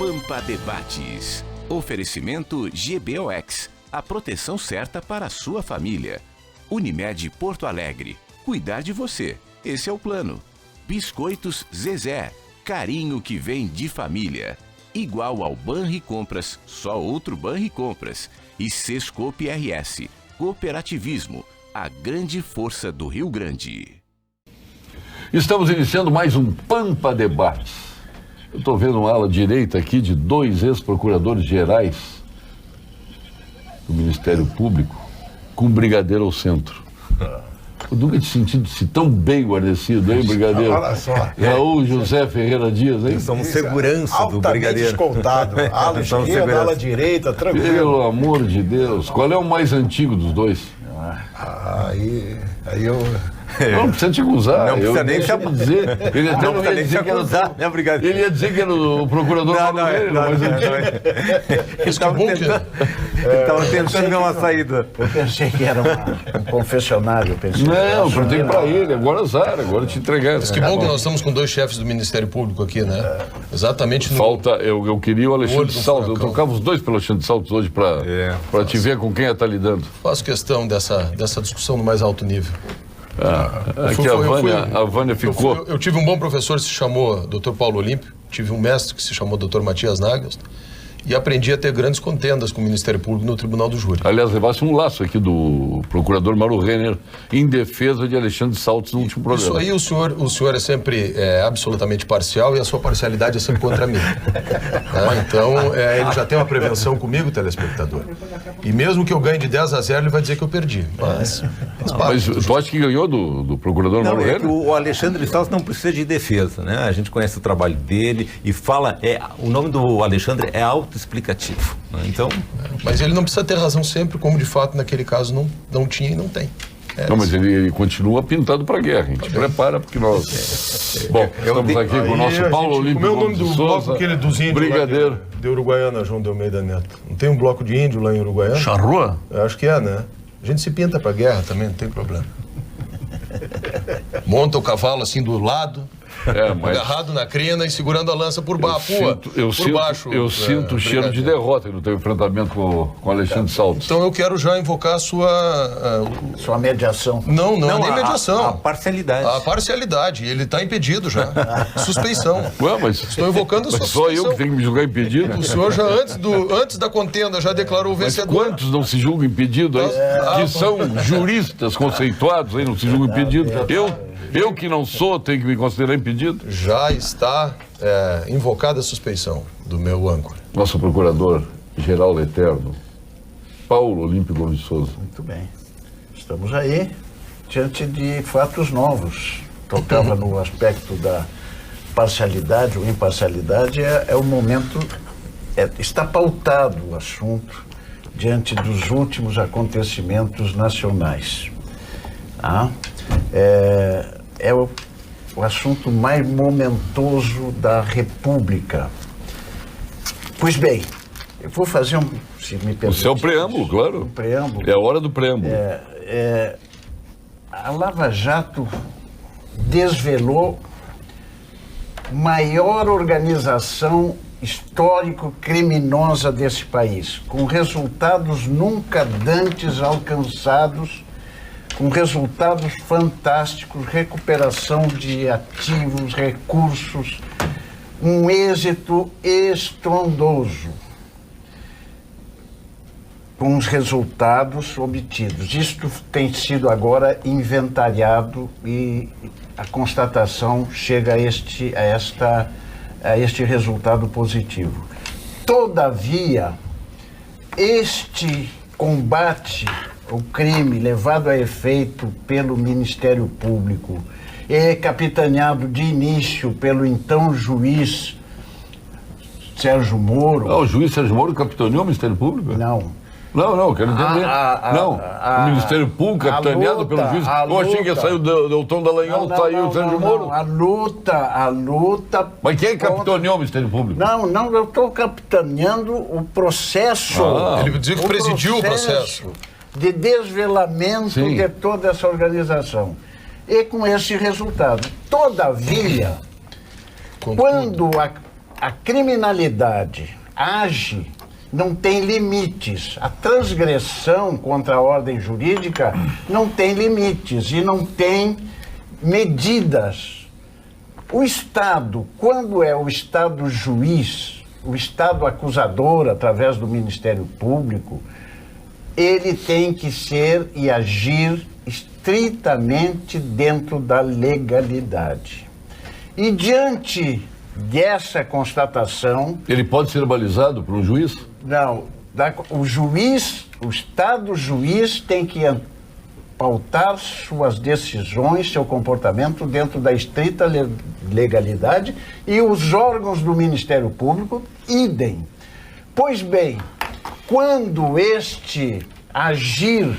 Pampa Debates. Oferecimento GBOX. A proteção certa para a sua família. Unimed Porto Alegre. Cuidar de você. Esse é o plano. Biscoitos Zezé. Carinho que vem de família. Igual ao Banricompras, só outro Banricompras. E Sescope RS. Cooperativismo. A grande força do Rio Grande. Estamos iniciando mais um Pampa Debates. Eu estou vendo uma ala direita aqui de 2 ex-procuradores gerais do Ministério Público com um brigadeiro ao centro. Eu nunca tinha sentido-se tão bem guarnecido, hein, brigadeiro? Olha só. Raul José Ferreira Dias, hein? Somos segurança do brigadeiro. Escoltado. Ala esquerda, ala direita, tranquilo. Pelo amor de Deus. Qual é o mais antigo dos dois? Aí eu... Não precisa te acusar. Não precisa nem se dizer. Ele até não ia dizer que era né, brigadeiro? Ele ia dizer que era o procurador mais antigo. Ele estava tentando ver uma saída. Eu pensei que era um confessionário. Não, eu perguntei pra ele, agora azar, agora te entregar. Mas que bom que nós estamos com 2 chefes do Ministério Público aqui, né? Exatamente no... Falta, eu queria o Alexandre Saltos, eu trocava os dois pelo Alexandre Saltos hoje pra te ver com quem está lidando. Faço questão dessa discussão no mais alto nível. Aqui a Vânia ficou... Eu tive um bom professor que se chamou Dr. Paulo Olímpio, tive um mestre que se chamou Dr. Matias Nagels, e aprendi a ter grandes contendas com o Ministério Público no Tribunal do Júri. Aliás, levasse um laço aqui do procurador Mauro Renner em defesa de Alexandre Saltos no último programa. Isso aí o senhor é sempre absolutamente parcial e a sua parcialidade é sempre contra mim. Então, ele já tem uma prevenção comigo, telespectador. E mesmo que eu ganhe de 10-0, ele vai dizer que eu perdi. Mas tu acha que ganhou do procurador Mauro Renner? Que o Alexandre Saltos não precisa de defesa, né? A gente conhece o trabalho dele e fala... o nome do Alexandre é autoexplicativo, né? Então... Mas ele não precisa ter razão sempre, como de fato naquele caso não tinha e não tem. Não, mas ele continua pintado para a guerra. A gente prepara porque nós... Bom, estamos aqui com o nosso Paulo Olímpio. Como é o nome do bloco aquele dos índios? Brigadeiro. De Uruguaiana, João de Almeida Neto. Não tem um bloco de índio lá em Uruguaiana? Charrua? Eu acho que é, né? A gente se pinta para a guerra também, não tem problema. Monta o cavalo assim do lado... agarrado na crina e segurando a lança por baixo. Eu sinto o cheiro de derrota no teu enfrentamento com Alexandre Saltos. Então eu quero já invocar a sua mediação. Não, nem mediação. A parcialidade. A parcialidade. Ele está impedido já. Suspeição. Ué, mas estou invocando a sua só suspeição. eu que tenho que me julgar impedido? O senhor já antes da contenda já declarou o vencedor. Mas quantos não se julgam impedidos aí? Que são juristas conceituados aí, não se julgam impedidos? Eu que não sou, tenho que me considerar impedido? Já está invocada a suspeição do meu âncora. Nosso procurador-geral eterno, Paulo Olímpio Gomes de Souza. Muito bem. Estamos aí diante de fatos novos. Tocava no aspecto da parcialidade ou imparcialidade, é o momento... está pautado o assunto diante dos últimos acontecimentos nacionais. É o assunto mais momentoso da República. Pois bem, eu vou fazer se me permite... O seu preâmbulo, claro. O preâmbulo. É a hora do preâmbulo. A Lava Jato desvelou maior organização histórico-criminosa desse país, com resultados nunca dantes alcançados, com resultados fantásticos, recuperação de ativos, recursos, um êxito estrondoso com os resultados obtidos. Isto tem sido agora inventariado e a constatação chega a este resultado positivo. Todavia, este combate o crime levado a efeito pelo Ministério Público é capitaneado de início pelo então juiz Sérgio Moro. O juiz Sérgio Moro capitaneou o Ministério Público? Não, quero entender. O Ministério Público capitaneado pelo juiz. Eu achei que ia sair o Deltão Dallagnol, saiu o Sérgio Moro. A luta... Mas quem capitaneou o Ministério Público? Não, eu estou capitaneando o processo. Ele dizia que presidiu o processo de desvelamento de toda essa organização. E com esse resultado. Todavia, quando a criminalidade age, não tem limites. A transgressão contra a ordem jurídica não tem limites e não tem medidas. O Estado, quando é o Estado juiz, o Estado acusador, através do Ministério Público, ele tem que ser e agir estritamente dentro da legalidade. E diante dessa constatação... Ele pode ser balizado por um juiz? Não, o juiz, o Estado juiz tem que pautar suas decisões, seu comportamento dentro da estrita legalidade, e os órgãos do Ministério Público, idem. Pois bem, quando este agir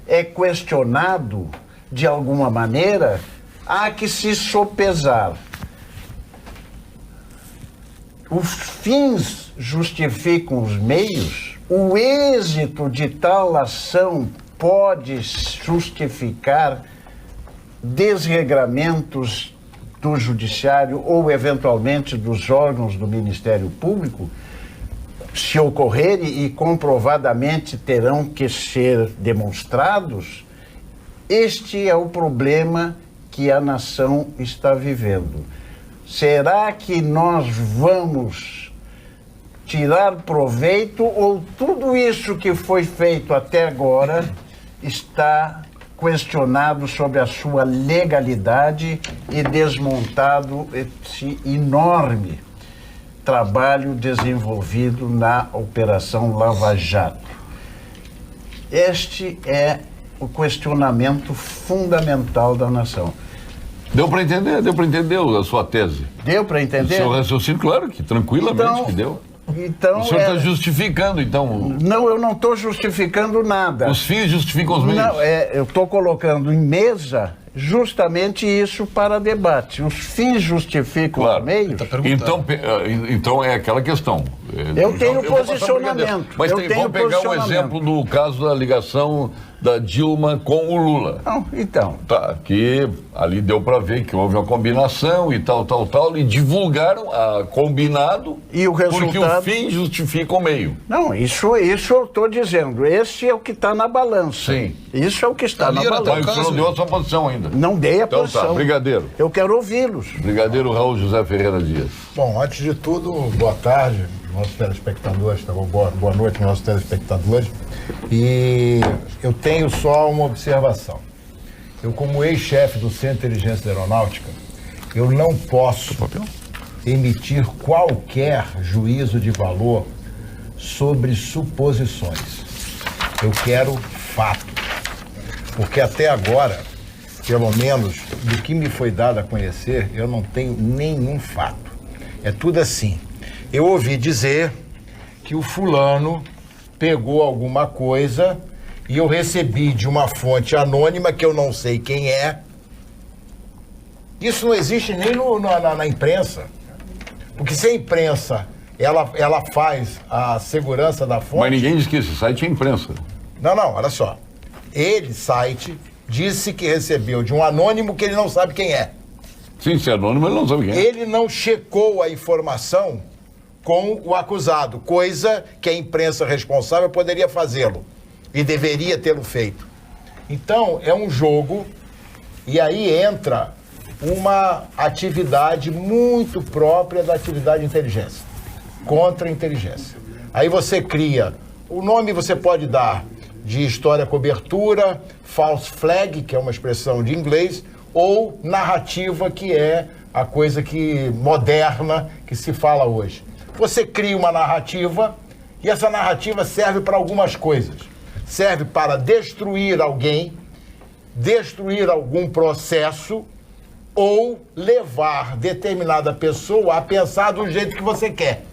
é questionado de alguma maneira, há que se sopesar. Os fins justificam os meios, o êxito de tal ação pode justificar desregramentos do Judiciário ou, eventualmente, dos órgãos do Ministério Público, se ocorrerem e comprovadamente terão que ser demonstrados. Este é o problema que a nação está vivendo. Será que nós vamos tirar proveito ou tudo isso que foi feito até agora está questionado sobre a sua legalidade e desmontado esse enorme trabalho desenvolvido na Operação Lava Jato? Este é o questionamento fundamental da nação. Deu para entender a sua tese. Deu para entender? O seu raciocínio, claro, que tranquilamente que deu. Então, o senhor está justificando, então... Não, eu não estou justificando nada. Os fins justificam os meios. Não, eu estou colocando em mesa justamente isso para debate. Os fins justificam os meios. Então é aquela questão. Eu tenho posicionamento. Mas vamos pegar um exemplo do caso da ligação da Dilma com o Lula. Não, então. Tá, que ali deu para ver que houve uma combinação e tal, e divulgaram a combinado e o resultado... porque o fim justifica o meio. Não, isso eu estou dizendo. Esse é o que está na balança. Sim. Isso é o que está na balança. Mas você não deu a sua posição ainda. Não dei a posição. Tá, brigadeiro. Eu quero ouvi-los. Brigadeiro Raul José Ferreira Dias. Bom, antes de tudo, boa tarde, nossos telespectadores, boa noite, nossos telespectadores. E eu tenho só uma observação. Eu, como ex-chefe do Centro de Inteligência Aeronáutica, eu não posso emitir qualquer juízo de valor sobre suposições. Eu quero fatos. Porque até agora, pelo menos do que me foi dado a conhecer, eu não tenho nenhum fato. É tudo assim. Eu ouvi dizer que o fulano pegou alguma coisa e eu recebi de uma fonte anônima que eu não sei quem é. Isso não existe nem na imprensa. Porque se a imprensa ela faz a segurança da fonte... Mas ninguém diz que esse site é imprensa. Não, olha só. Ele, site, disse que recebeu de um anônimo que ele não sabe quem é. Sim, se é anônimo, ele não sabe quem é. Ele não checou a informação com o acusado, coisa que a imprensa responsável poderia fazê-lo e deveria tê-lo feito. Então, é um jogo e aí entra uma atividade muito própria da atividade de inteligência, contra-inteligência. Aí você cria, o nome você pode dar de história cobertura, false flag, que é uma expressão de inglês, ou narrativa, que é a coisa que moderna que se fala hoje. Você cria uma narrativa e essa narrativa serve para algumas coisas. Serve para destruir alguém, destruir algum processo ou levar determinada pessoa a pensar do jeito que você quer.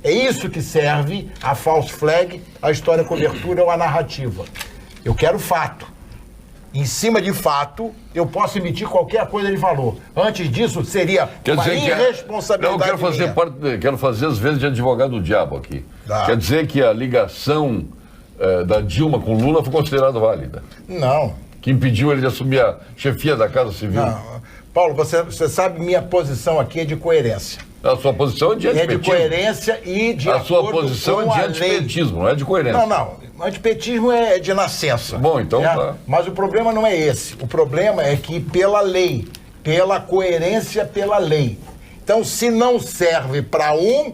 É isso que serve a false flag, a história cobertura ou a narrativa. Eu quero fato. Em cima de fato, eu posso emitir qualquer coisa de valor. Antes disso, seria uma irresponsabilidade minha. Quero fazer as vezes de advogado do diabo aqui. Quer dizer que a ligação da Dilma com Lula foi considerada válida? Não. Que impediu ele de assumir a chefia da Casa Civil? Não. Paulo, você sabe, minha posição aqui é de coerência. A sua posição é de É de antipetismo. coerência e de A sua acordo posição com é de a lei. antipetismo, não é de coerência. Não. O antipetismo é de nascença. Bom, então tá. Mas o problema não é esse. O problema é que pela lei, pela coerência pela lei. Então, se não serve para um,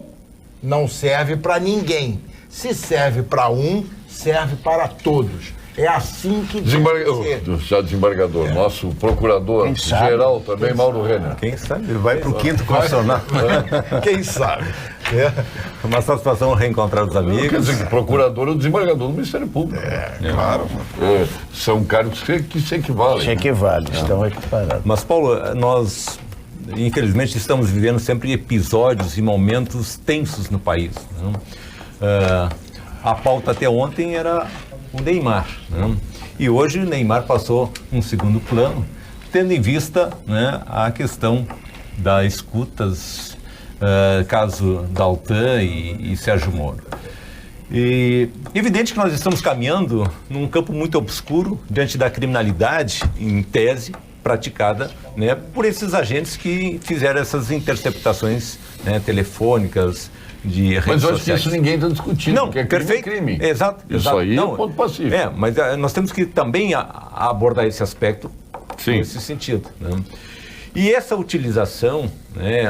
não serve para ninguém. Se serve para um, serve para todos. É assim que Desembargador, nosso procurador-geral também, Mauro Renner. Quem sabe vai para o quinto constitucional. Quem sabe? Uma satisfação reencontrar os Quer amigos. dizer, que procurador é o desembargador do Ministério Público. Claro. São cargos que se equivalem. Se equivale, estão equiparados. Mas, Paulo, nós, infelizmente, estamos vivendo sempre episódios e momentos tensos no país. Né? A pauta até ontem era o Neymar. Né? E hoje o Neymar passou um segundo plano, tendo em vista, né, a questão das escutas, caso Daltan e Sérgio Moro. E evidente que nós estamos caminhando num campo muito obscuro diante da criminalidade, em tese, praticada, né, por esses agentes que fizeram essas interceptações, né, telefônicas, de redes Mas eu acho sociais. que isso ninguém está discutindo, Não, porque é crime, perfeito. é crime. Exato. Isso aí é um ponto pacífico. Mas nós temos que também abordar esse aspecto, Sim. nesse sentido. Né? E essa utilização, né,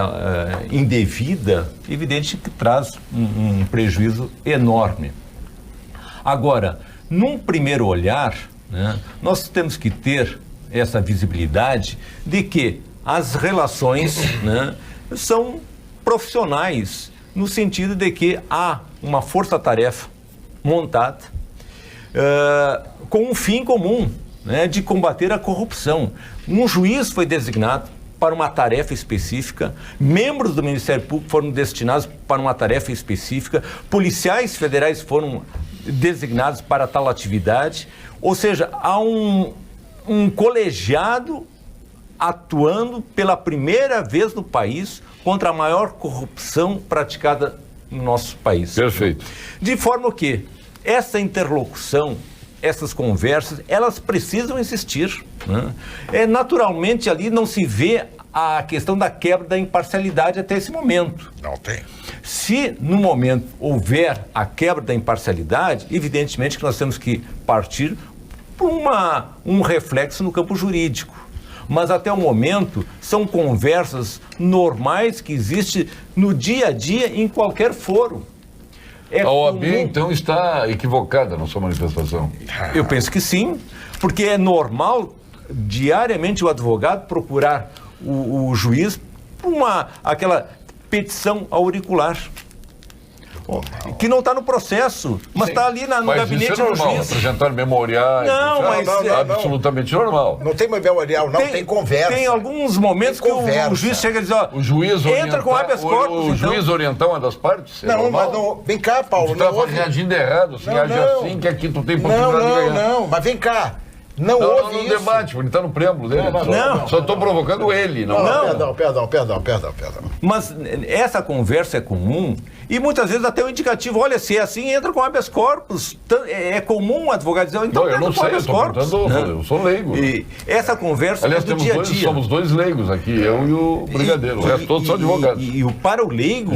indevida, evidente que traz um prejuízo enorme. Agora, num primeiro olhar, né, nós temos que ter essa visibilidade de que as relações, né, são profissionais, no sentido de que há uma força-tarefa montada com um fim comum, né, de combater a corrupção. Um juiz foi designado para uma tarefa específica, membros do Ministério Público foram destinados para uma tarefa específica, policiais federais foram designados para tal atividade, ou seja, há um colegiado atuando pela primeira vez no país contra a maior corrupção praticada no nosso país. Perfeito. De forma que essa interlocução, essas conversas, elas precisam existir. Né? Naturalmente, ali não se vê a questão da quebra da imparcialidade até esse momento. Não tem. Se, no momento, houver a quebra da imparcialidade, evidentemente que nós temos que partir por um reflexo no campo jurídico. Mas até o momento são conversas normais que existem no dia a dia em qualquer foro. A OAB, então, está equivocada na sua manifestação? Eu penso que sim, porque é normal diariamente o advogado procurar o juiz por aquela petição auricular. Que não está no processo, mas está ali no gabinete isso é normal, do juiz. apresentar memoriais. Não, isso mas é absolutamente normal. Não tem memorial, não, tem conversa. Tem alguns momentos Tem que conversa. o juiz chega e diz, ó, O juiz entra com habeas corpus. O juiz orientar uma das partes? É Não, normal? mas não. Vem cá, Paulo. Tu estava reagindo errado, assim, age assim, que aqui tu tem oportunidade de ganhar. Não, mas vem cá. Não houve isso. debate, ele está no preâmbulo dele. Só estou provocando ele. Não. Perdão. Mas essa conversa é comum e muitas vezes até o indicativo, olha, se é assim, entra com habeas corpus. É comum o advogado dizer, então Não, eu entra não com sei, eu habeas estou corpus. perguntando, eu sou leigo. E essa conversa Aliás, é do dia a dia. somos dois leigos aqui, eu e o brigadeiro. O resto todos são advogados. E para o leigo...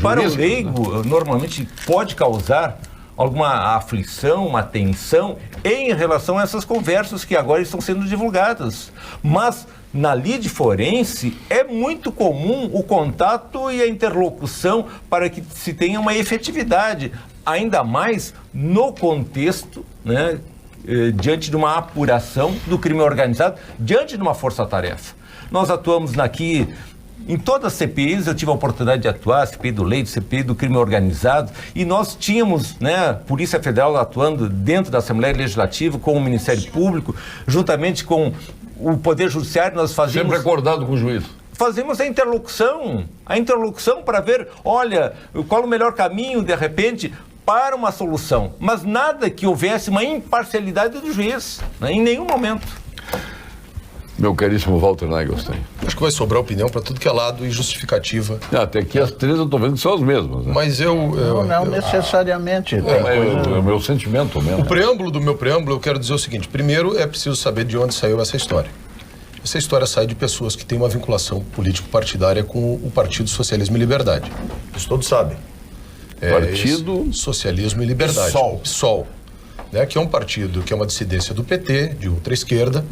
para o leigo, normalmente pode causar alguma aflição, uma tensão em relação a essas conversas que agora estão sendo divulgadas. Mas na lide forense é muito comum o contato e a interlocução para que se tenha uma efetividade, ainda mais no contexto, né, diante de uma apuração do crime organizado, diante de uma força-tarefa. Nós atuamos aqui em todas as CPIs, eu tive a oportunidade de atuar, CPI do leite, CPI do crime organizado, e nós tínhamos, né, Polícia Federal atuando dentro da Assembleia Legislativa, com o Ministério Público, juntamente com o Poder Judiciário, nós fazíamos... Sempre acordado com o juiz. Fazemos a interlocução para ver, olha, qual o melhor caminho, de repente, para uma solução. Mas nada que houvesse uma imparcialidade do juiz, né, em nenhum momento. Meu caríssimo Walter Nagelstein. Acho que vai sobrar opinião para tudo que é lado e justificativa. Até aqui as três eu estou vendo que são as mesmas. Né? Mas Não necessariamente. É o meu sentimento mesmo. O preâmbulo do meu preâmbulo, eu quero dizer o seguinte. Primeiro, é preciso saber de onde saiu essa história. Essa história sai de pessoas que têm uma vinculação político-partidária com o Partido Socialismo e Liberdade. Isso todos sabem. Partido Socialismo e Liberdade. PSOL. Né, que é um partido que é uma dissidência do PT, de ultra-esquerda,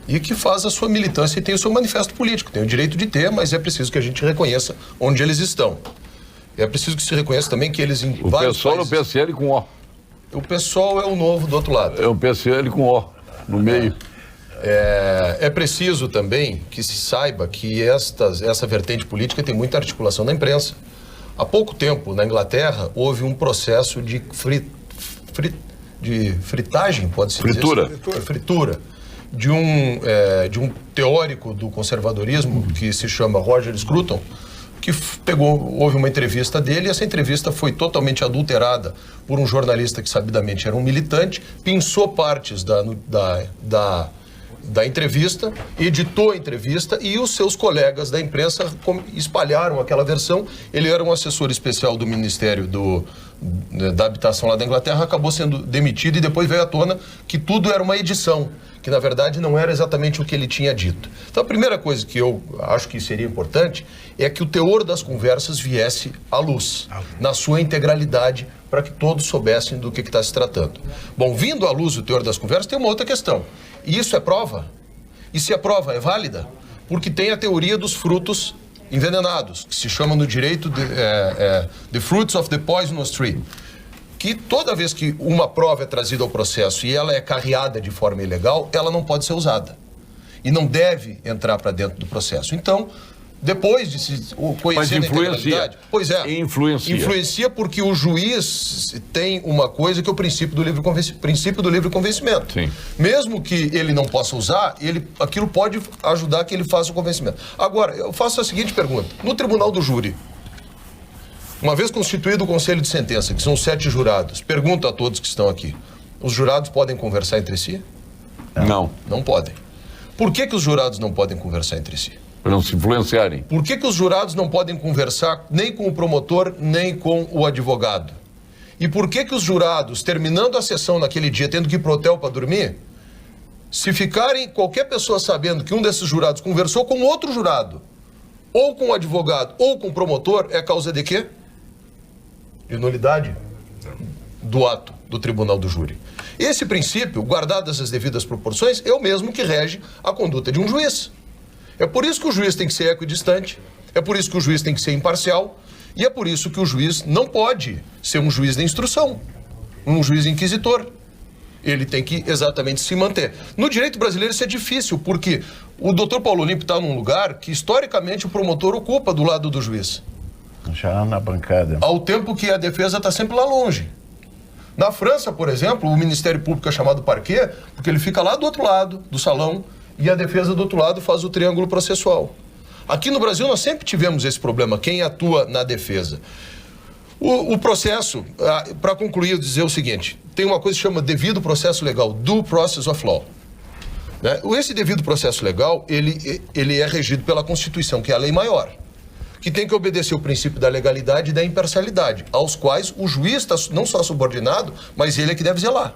e que faz a sua militância e tem o seu manifesto político. Tem o direito de ter, mas é preciso que a gente reconheça onde eles estão. É preciso que se reconheça também que eles em vários PSOL países... é o PSL com O. O PSOL é o novo do outro lado. É o PSL com O, no meio. É preciso também que se saiba que essa vertente política tem muita articulação na imprensa. Há pouco tempo, na Inglaterra, houve um processo de fritagem, pode-se dizer assim? Fritura. De um teórico do conservadorismo que se chama Roger Scruton, que houve uma entrevista dele, e essa entrevista foi totalmente adulterada por um jornalista que sabidamente era um militante, pinçou partes da entrevista, editou a entrevista e os seus colegas da imprensa espalharam aquela versão. Ele era um assessor especial do Ministério da Habitação lá da Inglaterra, acabou sendo demitido e depois veio à tona que tudo era uma edição, que na verdade não era exatamente o que ele tinha dito. Então a primeira coisa que eu acho que seria importante é que o teor das conversas viesse à luz, na sua integralidade, para que todos soubessem do que está se tratando. Bom, vindo à luz o teor das conversas, tem uma outra questão. E isso é prova? E se a prova é válida? Porque tem a teoria dos frutos envenenados, que se chama no direito The Fruits of the Poisonous Tree, que toda vez que uma prova é trazida ao processo e ela é carreada de forma ilegal, ela não pode ser usada. E não deve entrar para dentro do processo. Então, depois de se conhecer a integralidade... Pois é. Influencia porque o juiz tem uma coisa que é o princípio do livre convencimento. Sim. Mesmo que ele não possa usar, aquilo pode ajudar que ele faça o convencimento. Agora, eu faço a seguinte pergunta. No tribunal do júri, uma vez constituído o conselho de sentença, que são 7 jurados, pergunto a todos que estão aqui, os jurados podem conversar entre si? Não. Não podem. Por que os jurados não podem conversar entre si? Para não se influenciarem. Por que os jurados não podem conversar nem com o promotor, nem com o advogado? E por que os jurados, terminando a sessão naquele dia, tendo que ir para o hotel para dormir, se ficarem qualquer pessoa sabendo que um desses jurados conversou com outro jurado, ou com o advogado, ou com o promotor, é causa de quê? De nulidade do ato do tribunal do júri. Esse princípio, guardadas as devidas proporções, é o mesmo que rege a conduta de um juiz. É por isso que o juiz tem que ser equidistante, é por isso que o juiz tem que ser imparcial, e é por isso que o juiz não pode ser um juiz de instrução, um juiz inquisitor. Ele tem que exatamente se manter. No direito brasileiro isso é difícil, porque o doutor Paulo Olimpo está num lugar que historicamente o promotor ocupa do lado do juiz. Já na bancada. Ao tempo que a defesa está sempre lá longe. Na França, por exemplo, o Ministério Público é chamado parquet, porque ele fica lá do outro lado do salão, e a defesa do outro lado faz o triângulo processual. Aqui no Brasil nós sempre tivemos esse problema, quem atua na defesa. O processo, para concluir, eu dizer o seguinte, tem uma coisa que chama devido processo legal, due process of law. Né? Esse devido processo legal, ele é regido pela Constituição, que é a lei maior, que tem que obedecer o princípio da legalidade e da imparcialidade, aos quais o juiz está não só subordinado, mas ele é que deve zelar.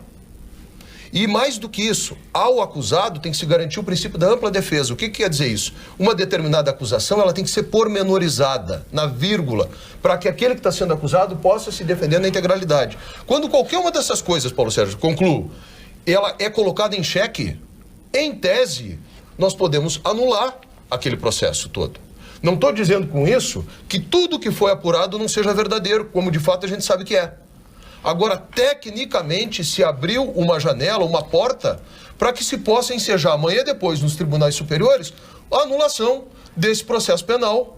E mais do que isso, ao acusado tem que se garantir o princípio da ampla defesa. O que quer dizer isso? Uma determinada acusação ela tem que ser pormenorizada, na vírgula, para que aquele que está sendo acusado possa se defender na integralidade. Quando qualquer uma dessas coisas, Paulo Sérgio, concluo, ela é colocada em xeque, em tese, nós podemos anular aquele processo todo. Não estou dizendo com isso que tudo que foi apurado não seja verdadeiro, como de fato a gente sabe que é. Agora, tecnicamente, se abriu uma janela, uma porta, para que se possa ensejar amanhã depois nos tribunais superiores a anulação desse processo penal,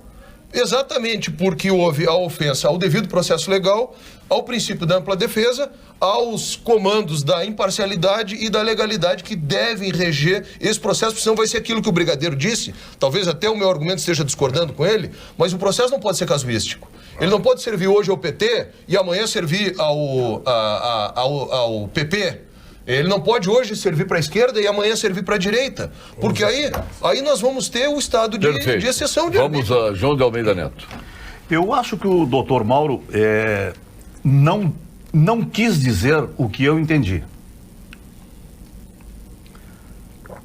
exatamente porque houve a ofensa ao devido processo legal, ao princípio da ampla defesa, aos comandos da imparcialidade e da legalidade que devem reger esse processo, porque senão vai ser aquilo que o brigadeiro disse, talvez até o meu argumento esteja discordando com ele, mas o processo não pode ser casuístico. Ele não pode servir hoje ao PT e amanhã servir ao PP. Ele não pode hoje servir para a esquerda e amanhã servir para a direita. Porque aí nós vamos ter o estado de exceção. Vamos a João de Almeida Neto. Eu acho que o doutor Mauro não quis dizer o que eu entendi.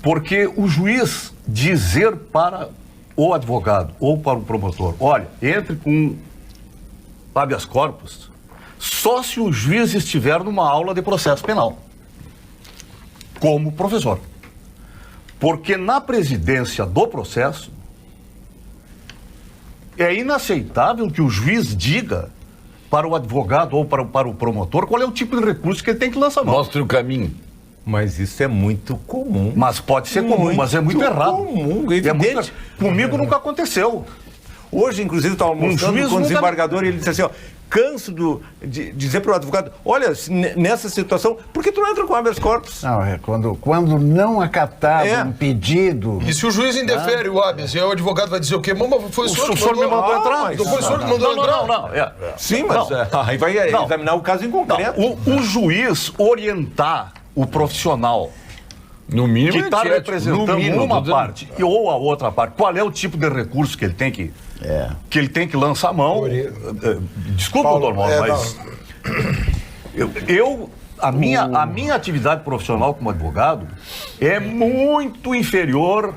Porque o juiz dizer para o advogado ou para o promotor, olha, entre com habeas corpus, só se o juiz estiver numa aula de processo penal, como professor. Porque na presidência do processo, é inaceitável que o juiz diga para o advogado ou para o promotor qual é o tipo de recurso que ele tem que lançar mão. Mostre o caminho. Mas isso é muito comum. Mas pode ser comum, mas é muito errado. Comum, evidente. Comigo nunca aconteceu. Hoje, inclusive, eu estava almoçando com o desembargador e ele disse assim, ó, canso de dizer para o advogado, olha, nessa situação, por que tu não entra com habeas corpus? Não, é quando não acatar um pedido... E se o juiz indefere o habeas, e aí o advogado vai dizer o quê? Mas foi o senhor que me mandou entrar? Não foi o senhor que mandou entrar? Não. Sim, mas aí vai examinar o caso em concreto. O juiz orientar o profissional No mínimo, que está representando uma parte ou a outra parte, qual é o tipo de recurso que ele tem que lançar a mão. Desculpa, doutor Mauro, mas a minha atividade profissional como advogado é muito inferior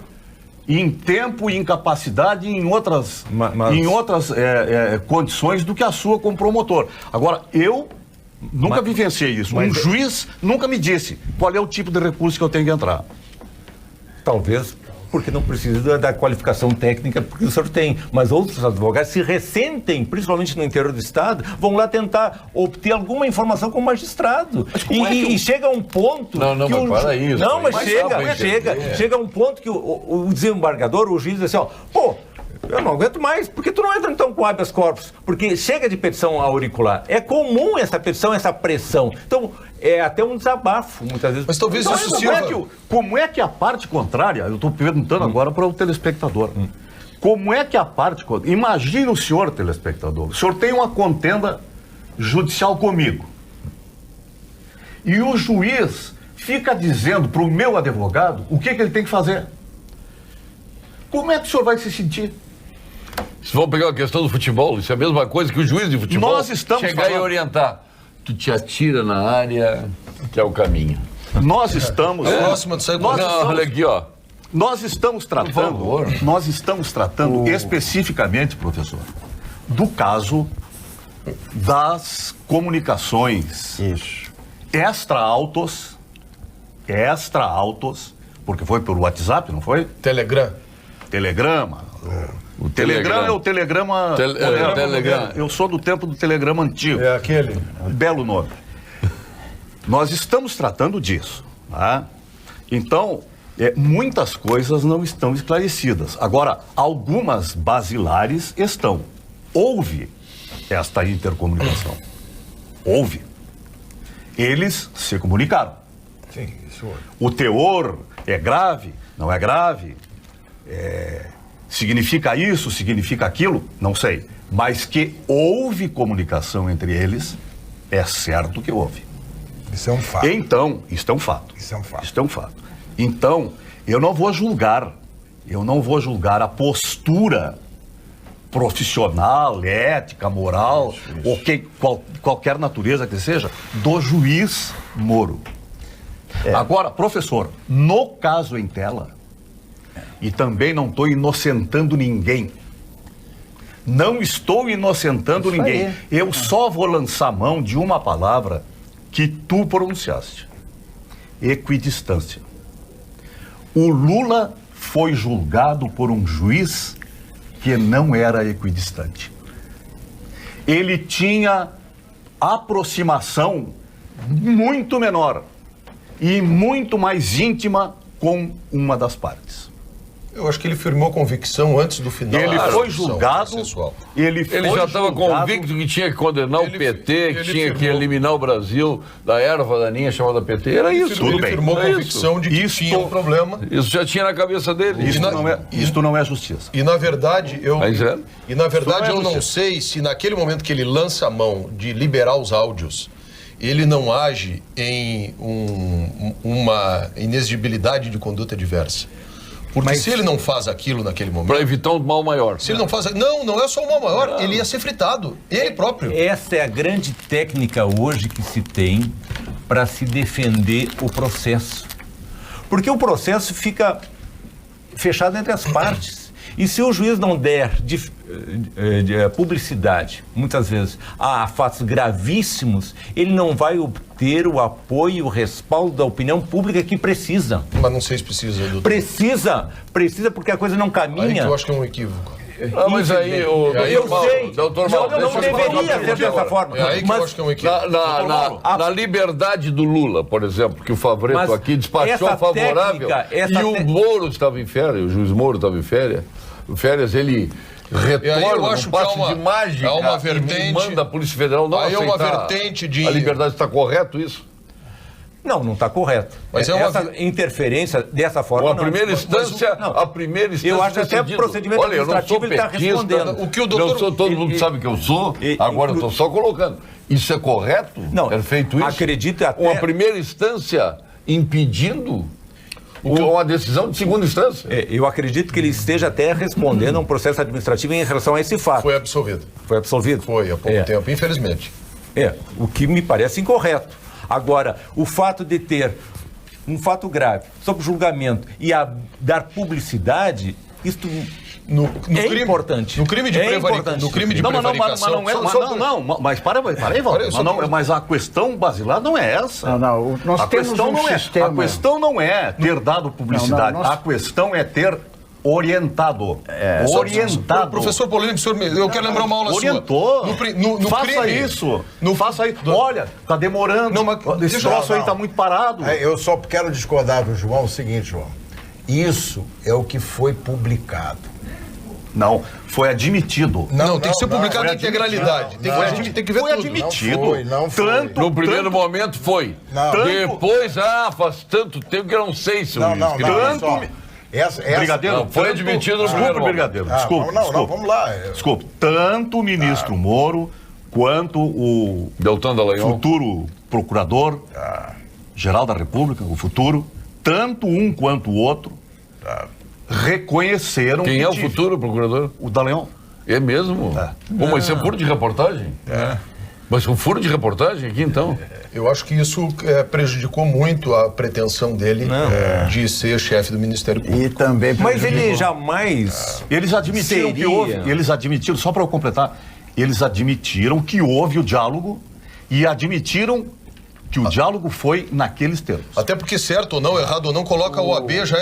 em tempo e em capacidade em outras condições do que a sua como promotor. Agora, eu nunca vivenciei isso. Um juiz nunca me disse qual é o tipo de recurso que eu tenho que entrar. Talvez porque não precisa da qualificação técnica, porque o senhor tem. Mas outros advogados se ressentem, principalmente no interior do Estado, vão lá tentar obter alguma informação com o magistrado. E chega a um ponto... Não, mas para isso. Não, mas chega a um ponto que o desembargador, o juiz diz assim, ó, pô, eu não aguento mais. Por que tu não entra então com habeas corpus? Porque chega de petição auricular. É comum essa petição, essa pressão. Então, é até um desabafo, muitas vezes. Mas talvez isso sirva... Como é que a parte contrária... Eu estou perguntando agora para o telespectador. Como é que a parte contrária... Imagine o senhor, telespectador. O senhor tem uma contenda judicial comigo. E o juiz fica dizendo para o meu advogado o que ele tem que fazer. Como é que o senhor vai se sentir? Se vamos pegar a questão do futebol, isso é a mesma coisa que o juiz de futebol Nós estamos chegar falando... e orientar. Tu te atira na área, que é o caminho. Nós estamos... Olha aqui, ó. Nós estamos tratando especificamente, professor, do caso das comunicações extra-autos, porque foi por WhatsApp, não foi? Telegrama. O Telegrama é o telegrama... Telegrama. Eu sou do tempo do telegrama antigo. É aquele. Belo nome. Nós estamos tratando disso. Tá? Então, muitas coisas não estão esclarecidas. Agora, algumas basilares estão. Houve esta intercomunicação. Houve. Eles se comunicaram. Sim, isso. O teor é grave? Não é grave? Significa isso, significa aquilo? Não sei. Mas que houve comunicação entre eles, é certo que houve. Isso é um fato. Então, isto é um fato. Isso é um fato. Isto é um fato. Então, eu não vou julgar a postura profissional, ética, moral, ou qualquer natureza que seja, do juiz Moro. Agora, professor, no caso em tela, e também não estou inocentando ninguém. Não estou inocentando ninguém. Eu só vou lançar mão de uma palavra que tu pronunciaste. Equidistância. O Lula foi julgado por um juiz que não era equidistante. Ele tinha aproximação muito menor e muito mais íntima com uma das partes. Eu acho que ele firmou convicção antes do final. Ele foi julgado. Ele já estava convicto que tinha que condenar o PT, que tinha que eliminar o Brasil da erva daninha chamada PT. Era isso. Tudo bem. Ele firmou convicção de que tinha um problema. Isso já tinha na cabeça dele. Isto não é justiça. E na verdade, eu não sei se naquele momento que ele lança a mão de liberar os áudios, ele não age em uma inexigibilidade de conduta diversa. Porque se ele não faz aquilo naquele momento... Para evitar um mal maior. Se ele não faz... Não é só um mal maior. Ele ia ser fritado. Ele próprio. Essa é a grande técnica hoje que se tem para se defender o processo. Porque o processo fica fechado entre as partes. E se o juiz não der publicidade, muitas vezes, a fatos gravíssimos, ele não vai obter o apoio, o respaldo da opinião pública que precisa. Mas não sei se precisa, doutor. Precisa porque a coisa não caminha. Aí que eu acho que é um equívoco. Mas aí, Eu sei, doutor Mauro, não deveria ser dessa forma. É aí que eu acho que é um equívoco. Na liberdade do Lula, por exemplo, que o Favreto Mas aqui despachou essa favorável, técnica, o Moro estava em férias, o juiz Moro estava em férias, ele retorna um passe de mágica uma vertente, e manda a Polícia Federal não aceitar. Aí é uma vertente de... A liberdade está correto isso? Não está correto. Mas essa interferência dessa forma... A primeira instância eu acho que até o procedimento administrativo ele está respondendo. O que o doutor... Todo mundo sabe que eu sou, agora eu estou só colocando. Isso é correto? Não, ter feito isso? Acredito até... Uma primeira instância impedindo uma decisão de segunda instância? Eu acredito que ele esteja até respondendo a um processo administrativo em relação a esse fato. Foi absolvido. Foi absolvido? Foi, há pouco tempo, infelizmente. O que me parece incorreto. Agora, o fato de ter um fato grave sob julgamento e dar publicidade, isto é importante. No crime de prevaricação. No crime de prevaricação. Mas para aí, Walter. Mas a questão basilar não é essa. Nós temos um sistema. A questão não é ter dado publicidade. A questão é ter orientado. Orientado. Professor Paulino, eu quero lembrar uma aula orientou. sua. Faça isso. Faça isso. Olha, está demorando. Esse troço aí está muito parado. Eu só quero discordar do João o seguinte, João. Isso é o que foi publicado. Não, foi admitido. Tem que ser publicado em integralidade. Tem que ver tudo. Foi admitido. Não foi. No primeiro momento foi. Depois, faz tanto tempo que eu não sei se eu Brigadeiro, foi admitido no primeiro Brigadeiro. Desculpe. Vamos lá. Desculpe. Tanto o ministro Moro quanto o Deltan Dallagnol, futuro procurador geral da República, o futuro, tanto um quanto o outro, reconheceram. Quem é o futuro procurador? O Dallagnol. É mesmo? Mas isso é furo de reportagem? Mas um furo de reportagem aqui, então? Eu acho que isso prejudicou muito a pretensão dele de ser chefe do Ministério Público. E também mas ele jamais... Eles admitiram que houve... Eles admitiram, só para eu completar, eles admitiram que houve o diálogo e admitiram que o diálogo foi naqueles termos. Até porque, certo ou não, errado ou não, coloca a OAB já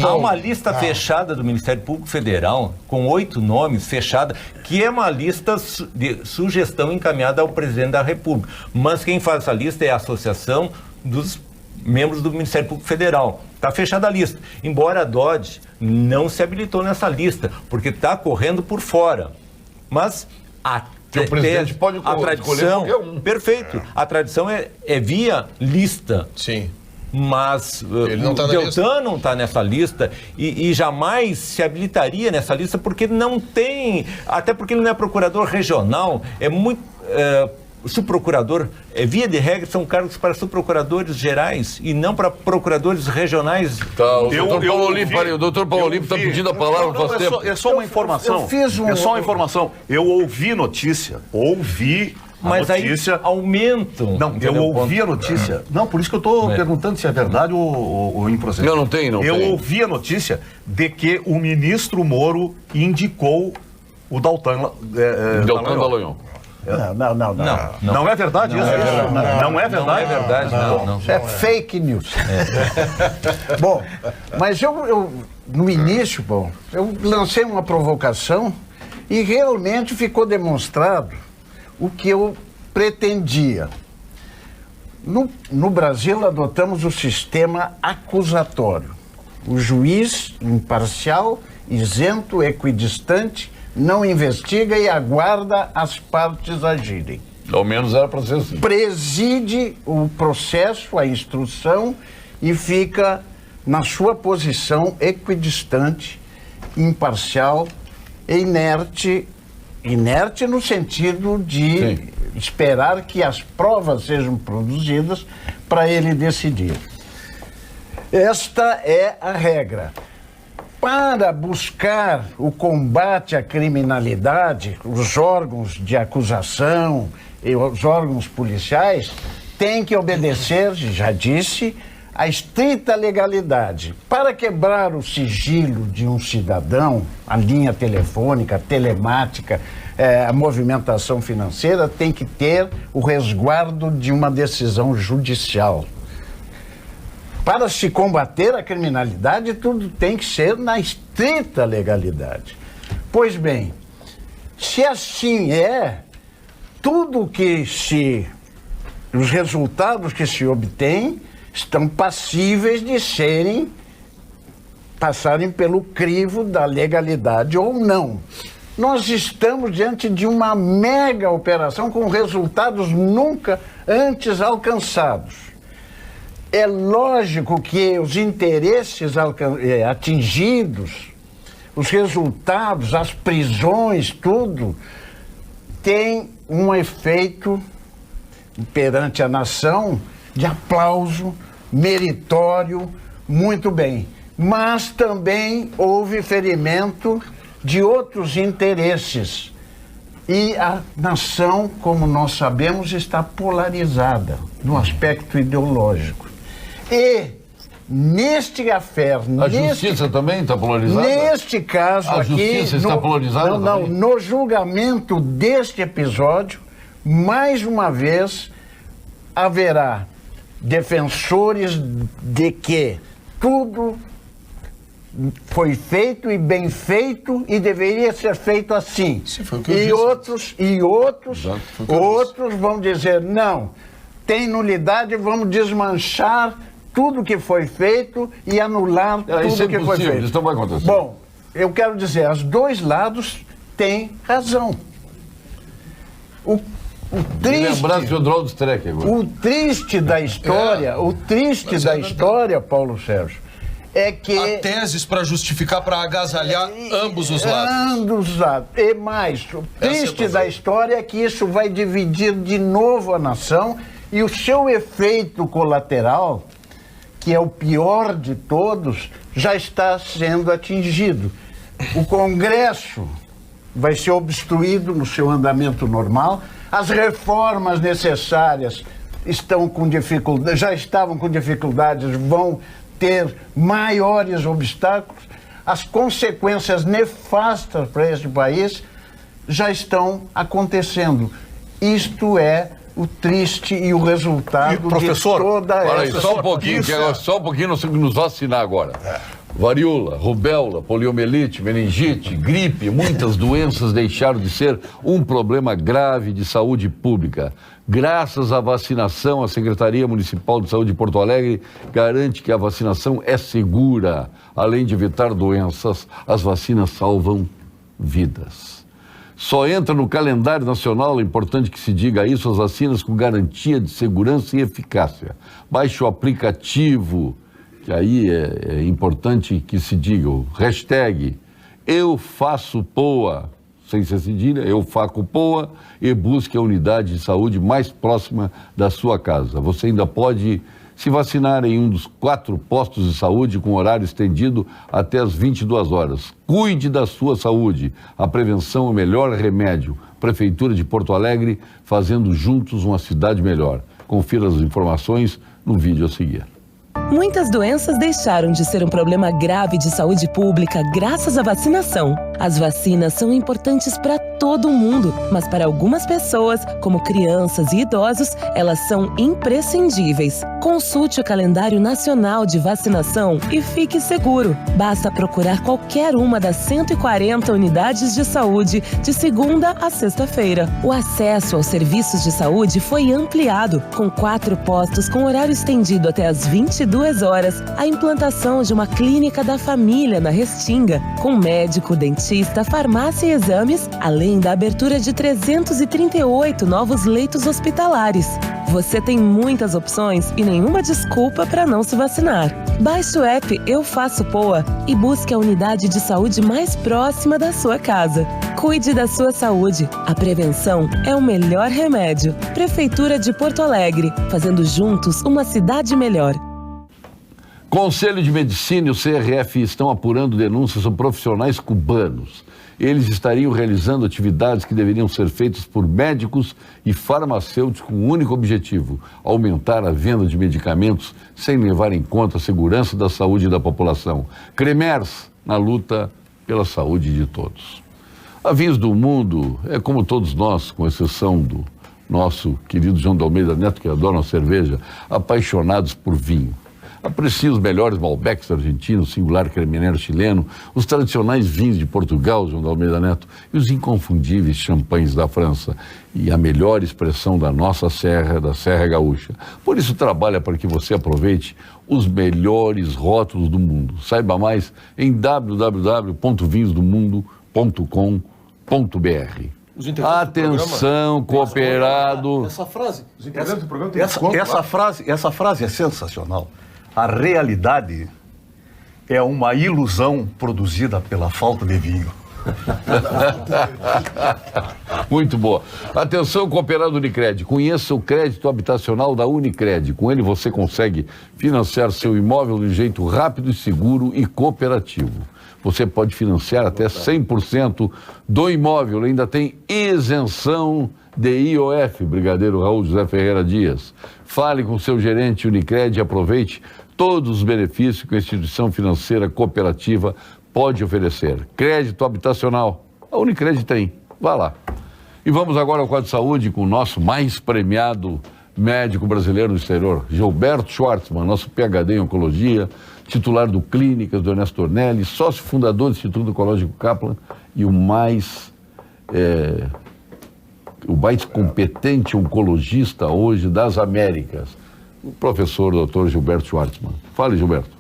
Há uma lista fechada do Ministério Público Federal, com 8 nomes, fechada, que é uma lista de sugestão encaminhada ao presidente da República. Mas quem faz essa lista é a Associação dos Membros do Ministério Público Federal. Está fechada a lista. Embora a Dodge não se habilitou nessa lista, porque está correndo por fora. Mas que o presidente pode a tradição, perfeito. A tradição é via lista. Sim. Mas o Deltan não está nessa lista e jamais se habilitaria nessa lista porque não tem, até porque ele não é procurador regional, é muito subprocurador, via de regra são cargos para subprocuradores gerais e não para procuradores regionais. O doutor Paulo Olímpio está pedindo a palavra faz tempo. É só uma informação. É só uma informação. Eu ouvi notícia, mas notícia. Aí aumentam. Não, eu ouvi a notícia. Não, por isso que eu estou perguntando se é verdade ou improcedente. Não tem. Eu ouvi a notícia de que o ministro Moro indicou o Deltan Dallagnol. Não é verdade isso? Não é verdade? Não é verdade, não. É fake news. Bom, mas eu no início, eu lancei uma provocação e realmente ficou demonstrado o que eu pretendia. No Brasil, adotamos o sistema acusatório. O juiz imparcial, isento, equidistante, não investiga e aguarda as partes agirem. Ao menos era para ser assim. Preside o processo, a instrução e fica na sua posição equidistante, imparcial, inerte no sentido de esperar que as provas sejam produzidas para ele decidir. Esta é a regra. Para buscar o combate à criminalidade, os órgãos de acusação e os órgãos policiais têm que obedecer, já disse, a estrita legalidade. Para quebrar o sigilo de um cidadão, a linha telefônica, a telemática, a movimentação financeira tem que ter o resguardo de uma decisão judicial. Para se combater a criminalidade, tudo tem que ser na estrita legalidade. Pois bem, se assim é, tudo que os resultados que se obtêm estão passíveis de passarem pelo crivo da legalidade ou não. Nós estamos diante de uma mega operação com resultados nunca antes alcançados. É lógico que os interesses atingidos, os resultados, as prisões, tudo, tem um efeito perante a nação de aplauso, meritório, muito bem. Mas também houve ferimento de outros interesses. E a nação, como nós sabemos, está polarizada no aspecto ideológico. E neste affair... A justiça também está polarizada? Neste caso aqui... A justiça está polarizada também? No julgamento deste episódio, mais uma vez, haverá defensores de que tudo foi feito e bem feito e deveria ser feito assim. Sim, foi o que eu disse. Outros vão dizer, não, tem nulidade, vamos desmanchar tudo que foi feito e anular tudo que foi feito. Isso não vai acontecer. Bom, eu quero dizer, os dois lados têm razão. O triste da história, Paulo Sérgio, é que... Há teses para justificar, para agasalhar ambos os lados. Ambos os lados. E mais, o triste da história é que isso vai dividir de novo a nação e o seu efeito colateral, que é o pior de todos, já está sendo atingido. O Congresso vai ser obstruído no seu andamento normal, as reformas necessárias já estavam com dificuldades, vão ter maiores obstáculos, as consequências nefastas para este país já estão acontecendo. Isto é o triste e o resultado professor, de toda essa... Só um pouquinho, nós temos que nos vacinar agora. Varíola, rubéola, poliomielite, meningite, gripe, muitas doenças deixaram de ser um problema grave de saúde pública. Graças à vacinação, a Secretaria Municipal de Saúde de Porto Alegre garante que a vacinação é segura. Além de evitar doenças, as vacinas salvam vidas. Só entra no calendário nacional, é importante que se diga isso, as vacinas com garantia de segurança e eficácia. Baixe o aplicativo, que aí é importante que se diga, o hashtag #EuFaçoPoa, sem ser cedilha, EuFacoPoa, e busque a unidade de saúde mais próxima da sua casa. Você ainda pode se vacinar em um dos 4 postos de saúde com horário estendido até as 22 horas. Cuide da sua saúde. A prevenção é o melhor remédio. Prefeitura de Porto Alegre, fazendo juntos uma cidade melhor. Confira as informações no vídeo a seguir. Muitas doenças deixaram de ser um problema grave de saúde pública graças à vacinação. As vacinas são importantes para todo mundo, mas para algumas pessoas, como crianças e idosos, elas são imprescindíveis. Consulte o calendário nacional de vacinação e fique seguro. Basta procurar qualquer uma das 140 unidades de saúde de segunda a sexta-feira. O acesso aos serviços de saúde foi ampliado, com 4 postos com horário estendido até as 22 horas, a implantação de uma clínica da família na Restinga, com médico, dentista, farmácia e exames, além da abertura de 338 novos leitos hospitalares. Você tem muitas opções e nenhuma desculpa para não se vacinar. Baixe o app EuFaçoPoa e busque a unidade de saúde mais próxima da sua casa. Cuide da sua saúde. A prevenção é o melhor remédio. Prefeitura de Porto Alegre, fazendo juntos uma cidade melhor. Conselho de Medicina e o CRF estão apurando denúncias sobre profissionais cubanos. Eles estariam realizando atividades que deveriam ser feitas por médicos e farmacêuticos com um único objetivo: aumentar a venda de medicamentos sem levar em conta a segurança da saúde da população. Cremers na luta pela saúde de todos. A Vinhos do Mundo é como todos nós, com exceção do nosso querido João de Almeida Neto, que adora uma cerveja, apaixonados por vinho. Aprecia os melhores Malbecs argentinos, singular Cremonero chileno, os tradicionais vinhos de Portugal, João de Almeida Neto, e os inconfundíveis champanhes da França. E a melhor expressão da nossa serra, da Serra Gaúcha. Por isso trabalha para que você aproveite os melhores rótulos do mundo. Saiba mais em www.vinhosdomundo.com.br. Atenção, cooperado. Essa frase é sensacional. A realidade é uma ilusão produzida pela falta de vinho. Muito boa. Atenção, cooperado Unicred. Conheça o crédito habitacional da Unicred. Com ele você consegue financiar seu imóvel de um jeito rápido, seguro e cooperativo. Você pode financiar até 100% do imóvel. Ainda tem isenção de IOF, Brigadeiro Raul José Ferreira Dias. Fale com seu gerente Unicred e aproveite todos os benefícios que a instituição financeira cooperativa pode oferecer. Crédito habitacional, a Unicred tem. Vá lá. E vamos agora ao quadro de saúde com o nosso mais premiado médico brasileiro no exterior, Gilberto Schwartzman, nosso PhD em oncologia, titular do Clínicas do Ernesto Ornelli, sócio fundador do Instituto Oncológico Kaplan e o mais competente oncologista hoje das Américas, o professor Dr. Gilberto Schwartzman. Fale, Gilberto.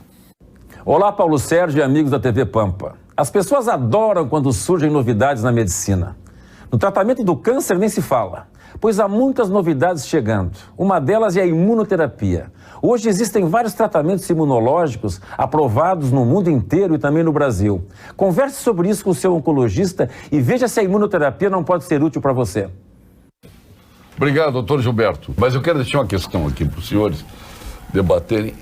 Olá, Paulo Sérgio e amigos da TV Pampa. As pessoas adoram quando surgem novidades na medicina. No tratamento do câncer nem se fala, pois há muitas novidades chegando. Uma delas é a imunoterapia. Hoje existem vários tratamentos imunológicos aprovados no mundo inteiro e também no Brasil. Converse sobre isso com o seu oncologista e veja se a imunoterapia não pode ser útil para você. Obrigado, doutor Gilberto. Mas eu quero deixar uma questão aqui para os senhores debaterem.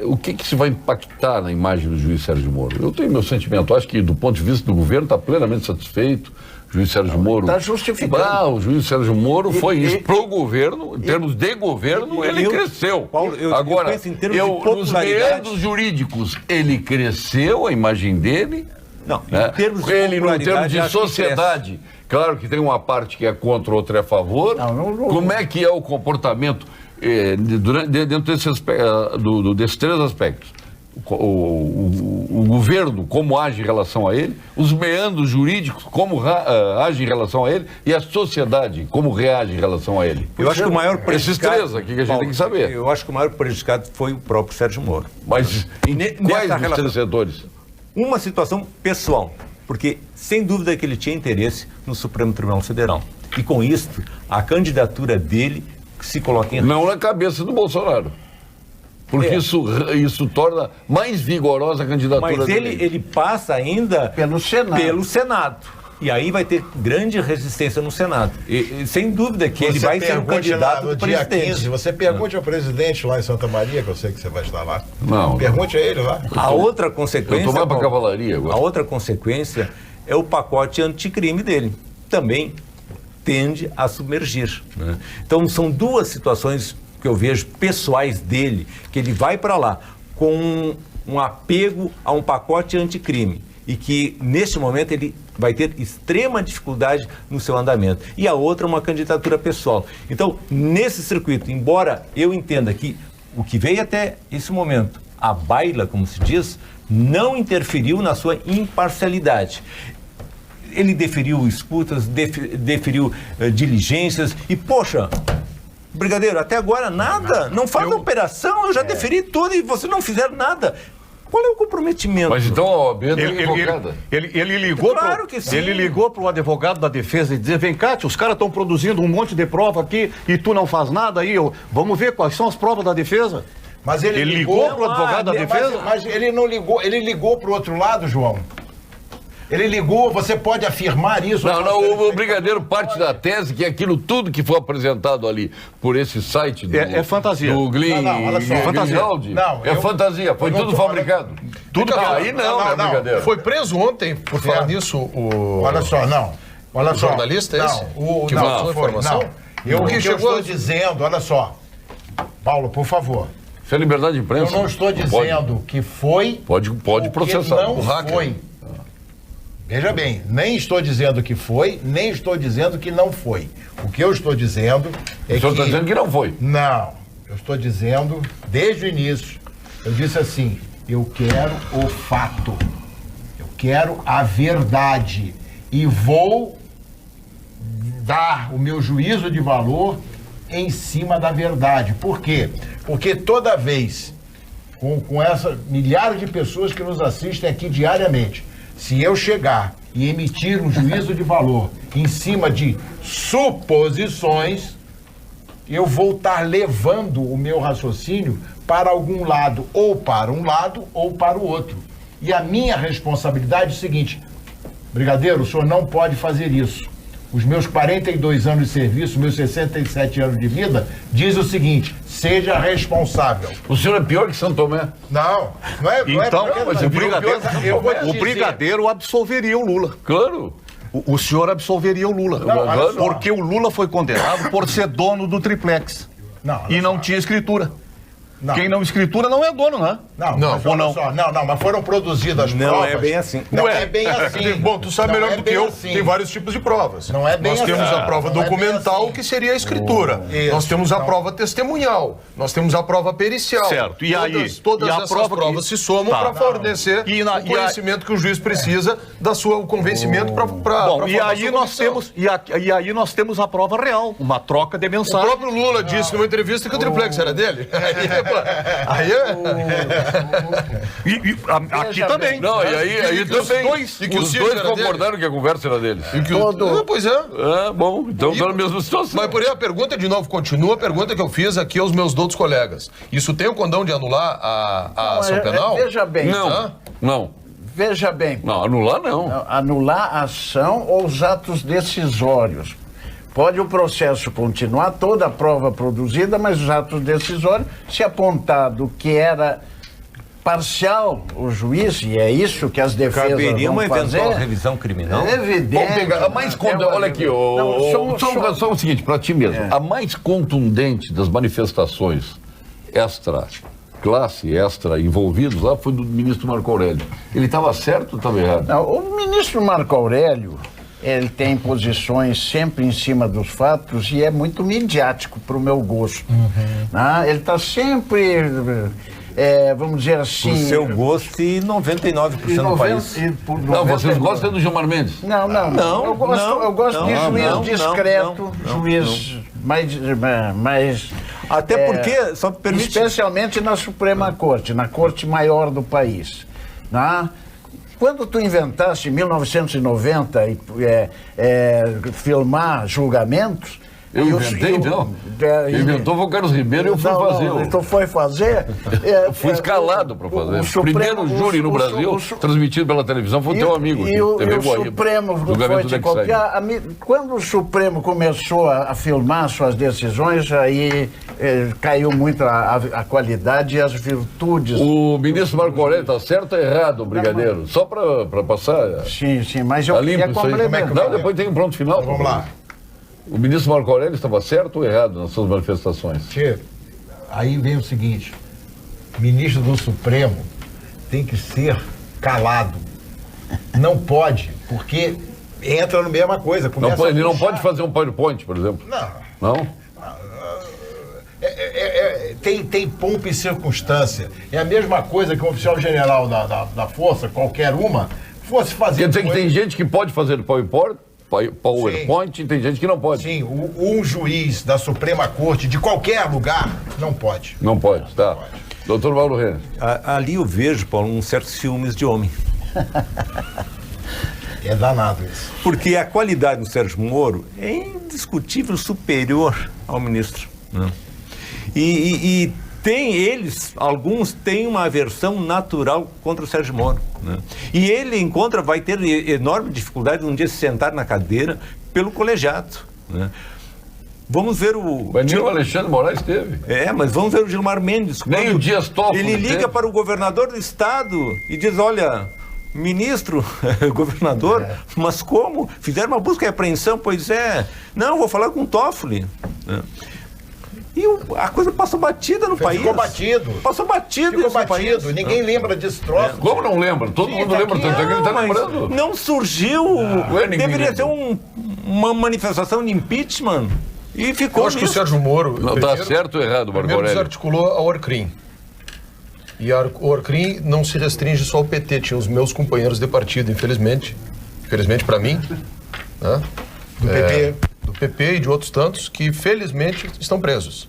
O que se vai impactar na imagem do juiz Sérgio Moro? Eu tenho meu sentimento, acho que do ponto de vista do governo está plenamente satisfeito. O juiz Sérgio Moro... Está justificado. O juiz Sérgio Moro foi isso para o governo, em termos de governo, ele cresceu. Paulo, agora, eu penso em termos de nos meandros jurídicos, ele cresceu, a imagem dele... Não, em termos de ele, no termo de sociedade, claro que tem uma parte que é contra, outra é a favor. Como é que é o comportamento dentro desses três aspectos? O governo, como age em relação a ele, os meandros jurídicos, como age em relação a ele, e a sociedade, como reage em relação a ele. Eu acho que o maior prejudicado... Esses três aqui que a gente tem que saber. Eu acho que o maior prejudicado foi o próprio Sérgio Moro. Mas em quais dos três setores? Uma situação pessoal, porque sem dúvida que ele tinha interesse no Supremo Tribunal Federal. E com isso, a candidatura dele se coloca em... Não na cabeça do Bolsonaro. Porque isso torna mais vigorosa a candidatura dele. Mas ele passa ainda pelo Senado. E aí vai ter grande resistência no Senado. E sem dúvida que ele vai ser um candidato do dia presidente. 15, você pergunte ao presidente lá em Santa Maria, que eu sei que você vai estar lá. Não. Pergunte a ele lá. A outra consequência... Eu tô mais pra cavalaria agora. A outra consequência é o pacote anticrime dele. Também tende a submergir. Né? Então são duas situações que eu vejo pessoais dele, que ele vai para lá com um apego a um pacote anticrime e que neste momento ele vai ter extrema dificuldade no seu andamento. E a outra, uma candidatura pessoal. Então, nesse circuito, embora eu entenda que o que veio até esse momento, a baila, como se diz, não interferiu na sua imparcialidade. Ele deferiu escutas, deferiu diligências e, poxa, Brigadeiro, até agora nada, não faz operação, eu já deferi tudo e você não fizer nada. Qual é o comprometimento? Mas então a OAB não é advogada. Ele ligou claro que sim. Ele ligou para o advogado da defesa e disse: vem cá, os caras estão produzindo um monte de prova aqui e tu não faz nada aí. Vamos ver quais são as provas da defesa. Mas ele ligou para o advogado da defesa? Mas ele não ligou, ele ligou para o outro lado, João. Ele ligou, você pode afirmar isso? Não, o Brigadeiro parte da tese que aquilo tudo que foi apresentado ali por esse site do, é fantasia. do Glyn, olha só, fantasia. Fantasia, foi tudo fabricado. Tudo aí não, Brigadeiro. Foi preso ontem, por falar nisso, o... Olha só, Olha só. Jornalista esse? Que vazou a informação? O que eu estou dizendo, olha só. Paulo, por favor. Isso é liberdade de imprensa. Eu não estou dizendo que foi. Pode processar. Não foi. Veja bem, nem estou dizendo que foi, nem estou dizendo que não foi. O que eu estou dizendo é que... O senhor está dizendo que não foi? Não. Eu estou dizendo, desde o início, eu disse assim, eu quero o fato. Eu quero a verdade. E vou dar o meu juízo de valor em cima da verdade. Por quê? Porque toda vez, com essa milhares de pessoas que nos assistem aqui diariamente, se eu chegar e emitir um juízo de valor em cima de suposições, eu vou estar levando o meu raciocínio para algum lado, ou para um lado, ou para o outro. E a minha responsabilidade é o seguinte: Brigadeiro, o senhor não pode fazer isso. Os meus 42 anos de serviço, meus 67 anos de vida, diz o seguinte: seja responsável. O senhor é pior que São Tomé? Não é. Então, mas o Brigadeiro absolveria o Lula. Claro. O senhor absolveria o Lula. Não, porque o Lula foi condenado por ser dono do triplex. E não tinha escritura. Não. Quem não escritura não é dono, né? Mas foram produzidas provas. Não é bem assim. Não é bem assim. Bom, tu sabe melhor do que eu, assim. tem vários tipos de provas. Não é bem Nós assim. temos a prova Não é bem documental, assim. que seria a escritura. Isso. Nós temos a prova testemunhal. Nós temos a prova pericial. Certo. E aí? Todas E a essas prova provas se somam para fornecer o conhecimento que o juiz precisa o convencimento para Bom, e aí nós temos a prova real, uma troca de O mensagem. próprio Lula disse numa entrevista que o triplex era dele. Aqui também. Não, e aí também. Os dois concordaram que a conversa era deles. Pois é. Bom, então estão na mesma situação. Mas por aí a pergunta, de novo, continua a pergunta que eu fiz aqui aos meus outros colegas. Isso tem o condão de anular a ação penal? Veja bem. Não. Veja bem. Não, anular não. Anular a ação ou os atos decisórios. Pode o processo continuar, toda a prova produzida, mas os atos decisórios, se apontado que era parcial o juiz, e é isso que as defesas caberia vão uma eventual fazer, revisão criminal? é evidente. Vamos pegar a mais contundente. Olha aqui, só o seguinte, para ti mesmo. A mais contundente das manifestações classe extra envolvidos lá foi do ministro Marco Aurélio. Ele estava certo ou estava errado? Não, o ministro Marco Aurélio, ele tem posições sempre em cima dos fatos e é muito midiático para o meu gosto. Ele está sempre, vamos dizer assim... O seu gosto e 99% do país. Não, vocês gostam do Gilmar Mendes? Não. Eu gosto de juiz discreto, juiz mais... Até porque, só me permite... Especialmente na Suprema Corte, na Corte Maior do país. Quando tu inventaste, em 1990, filmar julgamentos... Eu inventei, não. Quem inventou foi o Carlos Ribeiro e eu fui fazer. Tu foi fazer? Fui escalado para fazer. O primeiro júri no Brasil, transmitido pela televisão, foi o teu amigo. O Supremo foi te copiar. Quando o Supremo começou a filmar suas decisões, aí caiu muito a qualidade e as virtudes. O ministro Marco Aurélio está certo ou errado, Brigadeiro? Só para passar... Sim, mas eu queria complementar. Não, depois tem um pronto final. Vamos lá. O ministro Marco Aurélio estava certo ou errado nas suas manifestações? Aí vem o seguinte: o ministro do Supremo tem que ser calado. Não pode, porque entra na mesma coisa. Ele não pode fazer um PowerPoint, por exemplo? Não? Tem pompa e circunstância. É a mesma coisa que um oficial general da Força, qualquer uma, fosse fazer... Quer dizer que tem gente que pode fazer PowerPoint, sim. Tem gente que não pode. Sim, um juiz da Suprema Corte, de qualquer lugar, não pode. Não pode, tá. Não pode. Doutor Mauro Renner. Ali eu vejo, Paulo, um certo ciúmes de homem. É danado isso. Porque a qualidade do Sérgio Moro é indiscutível superior ao ministro. E alguns têm uma aversão natural contra o Sérgio Moro, né? E ele vai ter enorme dificuldade um dia se sentar na cadeira pelo colegiado, né? Vamos ver Mas nem o Alexandre Moraes teve. Mas vamos ver o Gilmar Mendes. Nem o Dias Toffoli. Ele liga para o governador do estado e diz, olha, ministro, governador, mas como? Fizeram uma busca e apreensão? Pois é. Não, vou falar com o Toffoli. E a coisa passou batida no país. Ficou batido. Passou batido no país. Ninguém lembra desse troço. Como não lembra? Todo mundo lembra, tanto é que ele está lembrando. Não surgiu. Deveria ser uma manifestação de impeachment. E ficou. Eu acho que o Sérgio Moro. Não está certo ou errado, Marco Aurélio? Desarticulou a Orcrim. E a Orcrim não se restringe só ao PT, tinha os meus companheiros de partido, infelizmente para mim, né? Do PP e de outros tantos, que felizmente estão presos.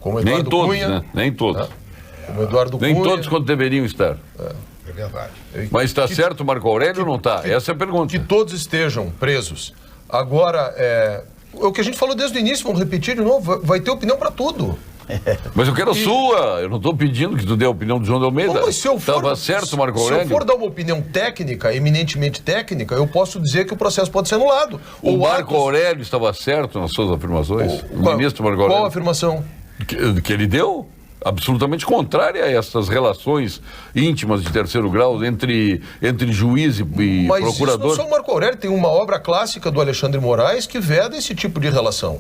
Como Eduardo Nem todos, Cunha, né? Nem todos. Né? Como Eduardo Nem Cunha. todos quanto deveriam estar. É verdade. Mas está certo, Marco Aurélio, ou não está? Essa é a pergunta. Que todos estejam presos. Agora, o que a gente falou desde o início, vamos repetir de novo, vai ter opinião para tudo. Mas eu quero a sua. Eu não estou pedindo que tu dê a opinião do João de Almeida. Estava certo, Marco Aurélio? Se eu for dar uma opinião técnica, eminentemente técnica, eu posso dizer que o processo pode ser anulado. O Marco Aurélio estava certo nas suas afirmações? O ministro Marco Aurélio? Qual afirmação? Que ele deu? Absolutamente contrária a essas relações íntimas de terceiro grau entre juiz e procurador. Mas isso não só o Marco Aurélio, tem uma obra clássica do Alexandre Moraes que veda esse tipo de relação.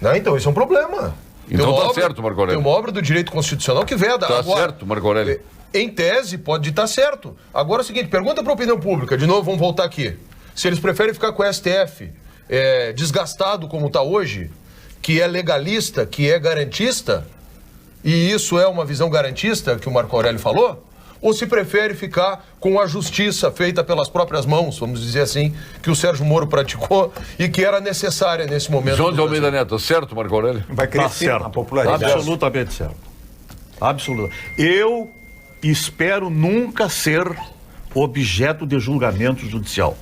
Né? Então, isso é um problema. Então está certo, Marco Aurélio. Tem uma obra do direito constitucional que veda. Está certo, Marco Aurélio. Em tese, pode estar certo. Agora é o seguinte, pergunta para a opinião pública, de novo, vamos voltar aqui. Se eles preferem ficar com o STF desgastado como está hoje, que é legalista, que é garantista, e isso é uma visão garantista que o Marco Aurélio falou? Ou se prefere ficar com a justiça feita pelas próprias mãos, vamos dizer assim, que o Sérgio Moro praticou e que era necessária nesse momento? João de Almeida Neto, certo, Marco Aurélio? Vai crescer a popularidade. Absolutamente certo. Absolutamente. Eu espero nunca ser objeto de julgamento judicial.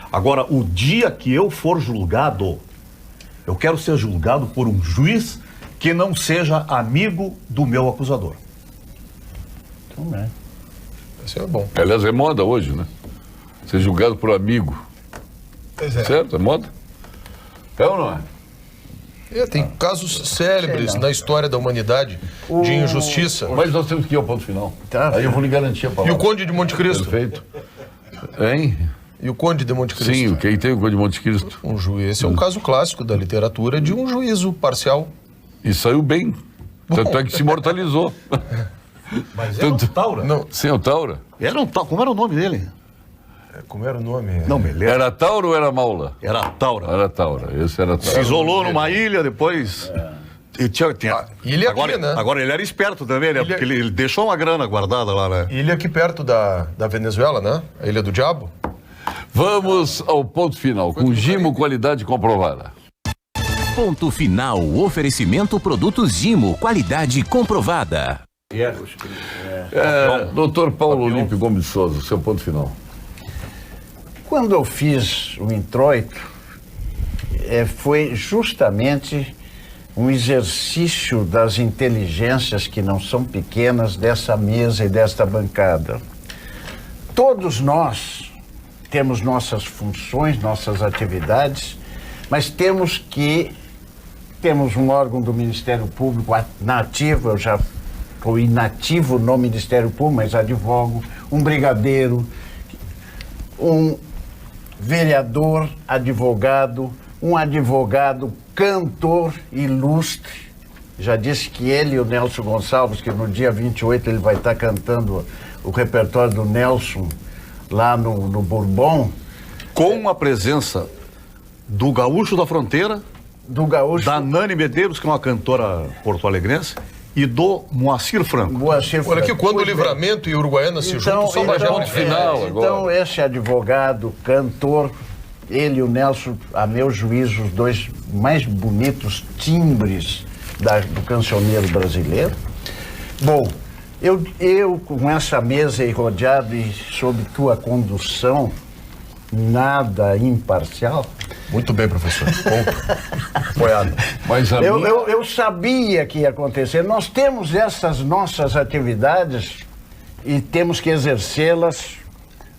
Agora, o dia que eu for julgado, eu quero ser julgado por um juiz que não seja amigo do meu acusador. Isso é bom. Aliás, é moda hoje, né? Ser julgado por amigo. Pois é. Certo? É moda? É ou não é? Tem casos célebres na história da humanidade de injustiça. Mas nós temos que ir ao ponto final. Tá. Aí eu vou lhe garantir a palavra. E o Conde de Monte Cristo? Perfeito. Hein? E o Conde de Monte Cristo? Sim, quem tem o Conde de Monte Cristo. Um juiz. Esse é um caso clássico da literatura de um juízo parcial. E saiu bem. Tanto é que se imortalizou. Mas era o Taura. Não. Sim, o Taura. Era um Taura. Como era o nome dele? Como era o nome? Não me lembro. Era Taura ou era Maula? Era Taura. Era Taura. Esse era Taura. Se isolou numa ilha, depois... E tinha... Ilha agora, aqui, né? Agora ele era esperto também, né? Porque ele deixou uma grana guardada lá, né? Ilha aqui perto da Venezuela, né? A Ilha do Diabo. Vamos ao ponto final. Com Gimo, qualidade comprovada. Ponto final. Oferecimento produtos Gimo, qualidade comprovada. Doutor Paulo Olímpio Gomes de Souza, seu ponto final. Quando eu fiz o introito, foi justamente um exercício das inteligências que não são pequenas dessa mesa e desta bancada. Todos nós temos nossas funções, nossas atividades, mas temos um órgão do Ministério Público nativo, eu já estou inativo no Ministério Público, mas advogo, um brigadeiro, um vereador, advogado, um advogado, cantor ilustre. Já disse que ele e o Nelson Gonçalves, que no dia 28 ele vai estar cantando o repertório do Nelson lá no Bourbon. Com a presença do Gaúcho da Fronteira, da Nani Medeiros, que é uma cantora porto-alegrense, e do Moacir Franco. Olha aqui, quando o Livramento e Uruguaiana se juntam, só vai ponto final agora. Então, esse advogado, cantor, ele e o Nelson, a meu juízo, os dois mais bonitos timbres do cancioneiro brasileiro. Bom, eu com essa mesa aí rodeado e sob tua condução, nada imparcial, Muito bem, professor. Apoiado. Mas eu sabia que ia acontecer. Nós temos essas nossas atividades e temos que exercê-las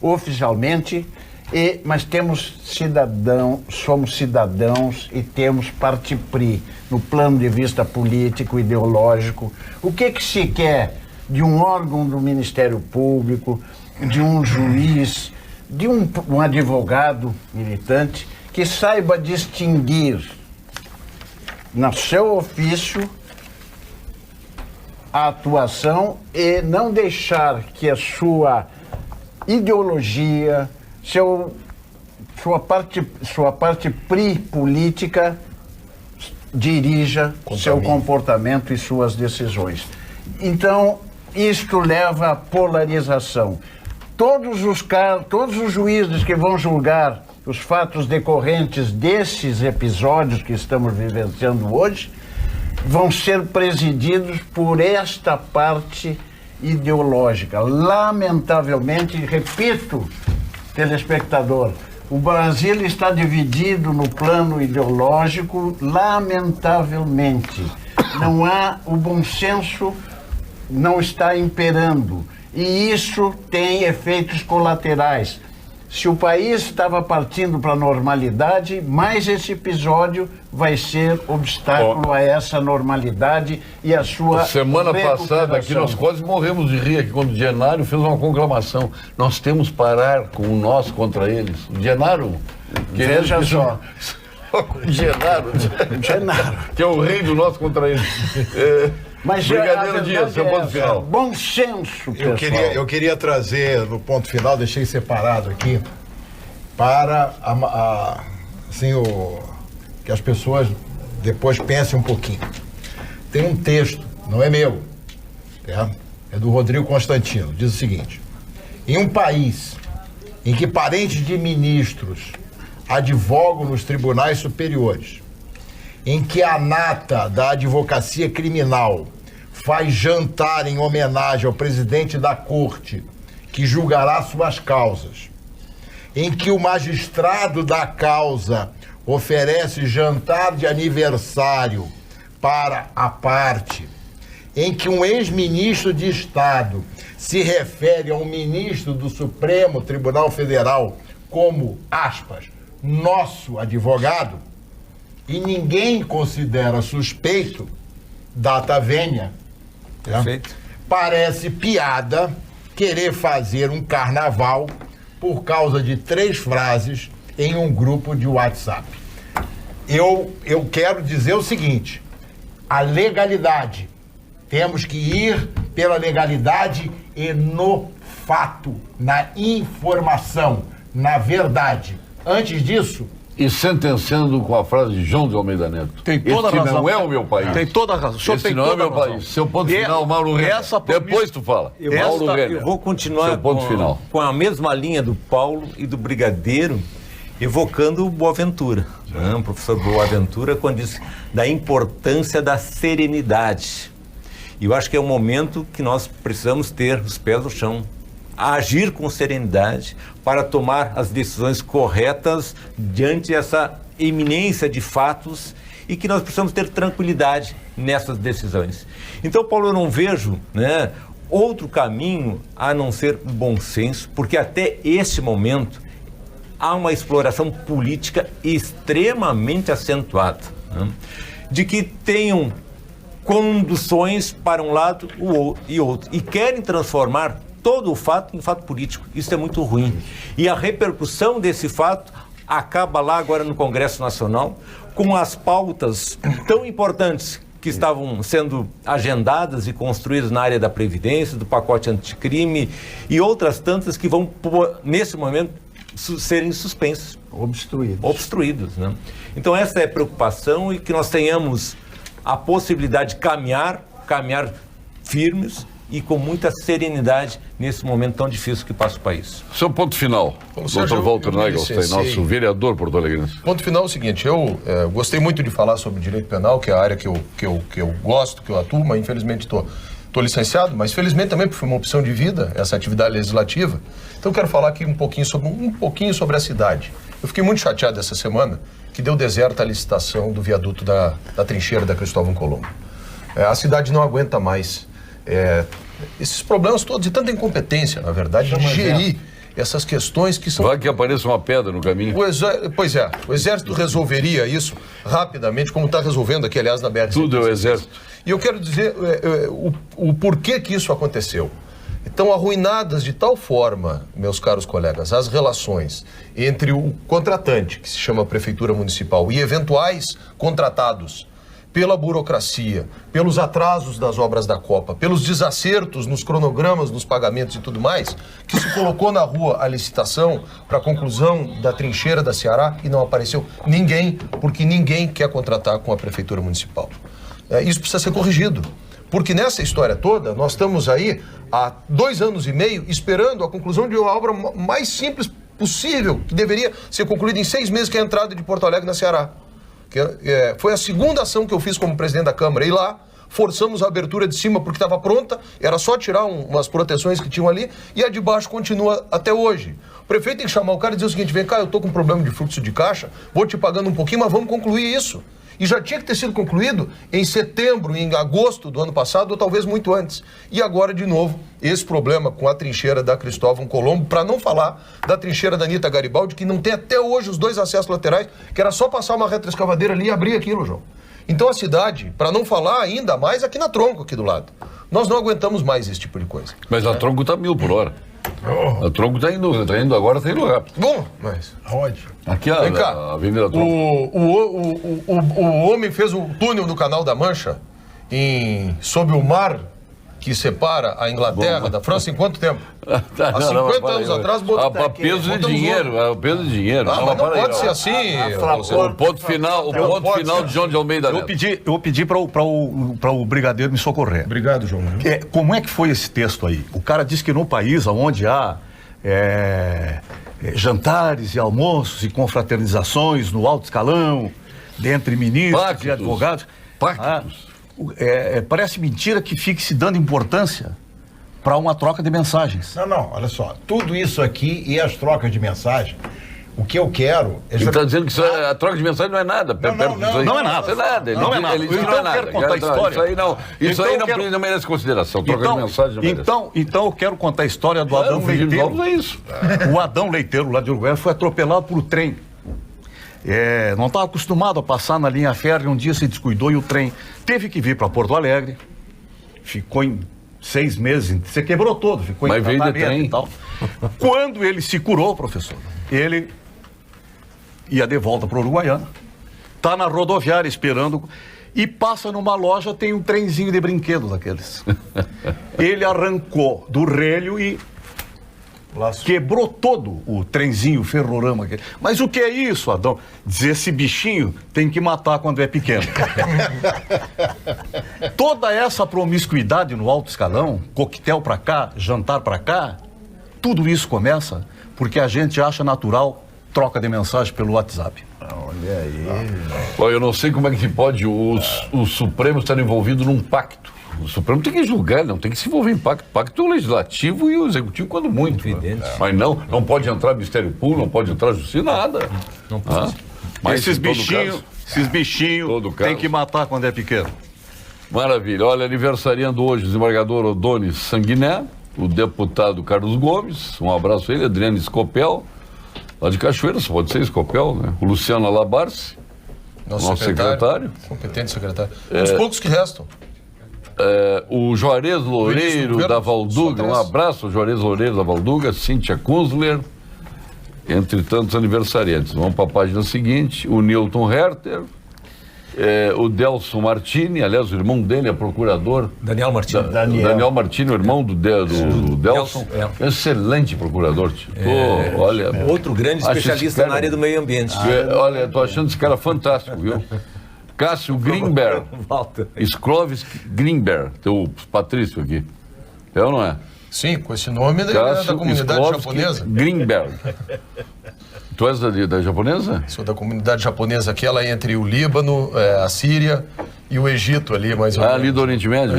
oficialmente, mas somos cidadãos e temos parte pri no plano de vista político, ideológico. O que se quer de um órgão do Ministério Público, de um juiz, de um advogado militante que saiba distinguir no seu ofício a atuação e não deixar que a sua ideologia, sua parte política dirija seu comportamento e suas decisões. Então, isto leva à polarização. Todos os juízes que vão julgar os fatos decorrentes desses episódios que estamos vivenciando hoje vão ser presididos por esta parte ideológica. Lamentavelmente, repito, telespectador, o Brasil está dividido no plano ideológico, lamentavelmente. Não há, o bom senso não está imperando. E isso tem efeitos colaterais. Se o país estava partindo para a normalidade, mais esse episódio vai ser obstáculo a essa normalidade e a sua semana passada aqui nós quase morremos de rir aqui quando o Genaro fez uma conclamação. Nós temos que parar com o nós contra eles. O Genaro... Veja só. Genaro, que é o rei do nós contra eles. Mas Brigadeiro Dias, seu ponto final. Bom senso, pessoal. Eu queria trazer no ponto final, deixei separado aqui, para assim, que as pessoas depois pensem um pouquinho. Tem um texto, não é meu, é do Rodrigo Constantino, diz o seguinte: em um país em que parentes de ministros advogam nos tribunais superiores, em que a nata da advocacia criminal faz jantar em homenagem ao presidente da corte, que julgará suas causas, em que o magistrado da causa oferece jantar de aniversário para a parte, em que um ex-ministro de Estado se refere a um ministro do Supremo Tribunal Federal como, aspas, nosso advogado, e ninguém considera suspeito, data vênia. Perfeito. Parece piada querer fazer um carnaval por causa de 3 frases em um grupo de WhatsApp. Eu quero dizer o seguinte: a legalidade, temos que ir pela legalidade e no fato, na informação, na verdade. Antes disso... E sentenciando com a frase de João de Almeida Neto. Tem toda este a razão. não é o meu país. Tem toda a razão. O senhor Este tem não é o toda a meu razão. país. Seu ponto final, Mauro Renner. Depois tu fala. Eu vou continuar com a mesma linha do Paulo e do Brigadeiro, evocando o Boaventura. O professor Boaventura, quando disse da importância da serenidade. E eu acho que é um momento que nós precisamos ter os pés no chão, agir com serenidade para tomar as decisões corretas diante dessa iminência de fatos e que nós precisamos ter tranquilidade nessas decisões. Então, Paulo, eu não vejo, outro caminho a não ser o bom senso, porque até este momento há uma exploração política extremamente acentuada, de que tenham conduções para um lado e outro, e querem transformar todo o fato em fato político. Isso é muito ruim. E a repercussão desse fato acaba lá agora no Congresso Nacional, com as pautas tão importantes que estavam sendo agendadas e construídas na área da Previdência, do pacote anticrime e outras tantas que vão, nesse momento, serem suspensas. Obstruídos. Então essa é a preocupação, e que nós tenhamos a possibilidade de caminhar firmes e com muita serenidade nesse momento tão difícil que passa o país. Seu ponto final, Dr. Walter Nagelstein, nosso vereador porto-alegrense. Ponto final é o seguinte: eu gostei muito de falar sobre direito penal, que é a área que eu gosto, que eu atuo, mas infelizmente estou Estou licenciado, mas felizmente também foi uma opção de vida, essa atividade legislativa. Então eu quero falar aqui um pouquinho sobre a cidade. Eu fiquei muito chateado essa semana que deu deserto a licitação do viaduto da trincheira da Cristóvão Colombo. A cidade não aguenta mais esses problemas todos e tanta incompetência, na verdade, de gerir essas questões que são... Vai que apareça uma pedra no caminho. Pois é, o Exército resolveria isso rapidamente, como está resolvendo aqui, aliás, na BR-116. Tudo é o Exército. E eu quero dizer o porquê que isso aconteceu. Estão arruinadas de tal forma, meus caros colegas, as relações entre o contratante, que se chama Prefeitura Municipal, e eventuais contratados pela burocracia, pelos atrasos das obras da Copa, pelos desacertos nos cronogramas, nos pagamentos e tudo mais, que se colocou na rua a licitação para a conclusão da trincheira da Ceará e não apareceu ninguém, porque ninguém quer contratar com a Prefeitura Municipal. Isso precisa ser corrigido, porque nessa história toda, nós estamos aí há 2 anos e meio esperando a conclusão de uma obra mais simples possível, que deveria ser concluída em 6 meses, que é a entrada de Porto Alegre na Ceará. Foi a segunda ação que eu fiz como presidente da Câmara. E lá, forçamos a abertura de cima porque estava pronta, era só tirar umas proteções que tinham ali, e a de baixo continua até hoje. O prefeito tem que chamar o cara e dizer o seguinte: vem cá, eu estou com um problema de fluxo de caixa, vou te pagando um pouquinho, mas vamos concluir isso. E já tinha que ter sido concluído em setembro, em agosto do ano passado, ou talvez muito antes. E agora, de novo, esse problema com a trincheira da Cristóvão Colombo, para não falar da trincheira da Anita Garibaldi, que não tem até hoje os 2 acessos laterais, que era só passar uma retroescavadeira ali e abrir aquilo, João. Então a cidade, para não falar ainda mais aqui na Tronco, aqui do lado, nós não aguentamos mais esse tipo de coisa. Mas a Tronco está 1000 por hora. A Tronco está indo agora, está indo rápido. Bom, mas... Aonde? Aqui Vem cá, a Avenida Tronco. O homem fez o túnel do Canal da Mancha sob o mar que separa a Inglaterra da França em quanto tempo? Há 50 anos atrás, peso de dinheiro, peso de dinheiro. Mas não pode ser assim. O ponto final de João de Almeida. Eu pedi para o brigadeiro me socorrer. Obrigado, João. Como é que foi esse texto aí? O cara disse que no país onde há jantares e almoços e confraternizações no alto escalão, dentre ministros e advogados... parece mentira que fique se dando importância para uma troca de mensagens. Não, olha só. Tudo isso aqui e as trocas de mensagem, o que eu quero... Ele está dizendo que a troca de mensagem não é nada. Não é nada. Não é nada. Ele diz que não é nada. Eu quero contar a história. Isso aí não merece consideração. Troca de mensagem não merece. Então eu quero contar a história do Adão Leiteiro. É isso. O Adão Leiteiro, lá de Uruguai, foi atropelado por um trem. Não estava acostumado a passar na linha férrea, um dia se descuidou e o trem teve que vir para Porto Alegre, ficou em 6 meses, você quebrou todo, ficou em tratamento e tal. Quando ele se curou, professor, ele ia de volta para o Uruguaiana, está na rodoviária esperando e passa numa loja, tem um trenzinho de brinquedo daqueles. Ele arrancou do relho e quebrou todo o trenzinho, o ferrorama. Mas o que é isso, Adão? Diz: esse bichinho tem que matar quando é pequeno. Toda essa promiscuidade no alto escalão, coquetel pra cá, jantar pra cá, tudo isso começa porque a gente acha natural troca de mensagem pelo WhatsApp. Olha aí. Eu não sei como é que pode o Supremo estar envolvido num pacto. O Supremo tem que julgar, não tem que se envolver em pacto legislativo e o executivo quando muito. Mas não pode entrar Ministério Público, não pode entrar Justiça, nada. Não pode. Mas esses bichinhos tem que matar quando é pequeno. Maravilha. Olha, aniversariando hoje o desembargador Odonis Sanguiné, o deputado Carlos Gomes, um abraço a ele, Adriano Scopel, lá de Cachoeiras, pode ser Scopel, né? O Luciano Alabarce, nosso secretário. Competente secretário. Os poucos que restam. O Juarez Loureiro da Valduga, um abraço ao Juarez Loureiro da Valduga, Cíntia Kunzler, entre tantos aniversariantes. Vamos para a página seguinte: o Newton Herter, o Delson Martini, aliás, o irmão dele é procurador. Daniel Martini. Daniel Martini, o irmão do Delson. Excelente procurador. Olha, outro grande especialista na área do meio ambiente. Olha, estou achando esse cara fantástico, viu? Cássio Greenberg, Sklovis Greenberg, teu Patrício aqui. É ou não é? Sim, com esse nome da comunidade japonesa. Greenberg. Tu és da japonesa? Sou da comunidade japonesa, aquela entre o Líbano, a Síria e o Egito ali, mais ou menos. Ali do Oriente Médio?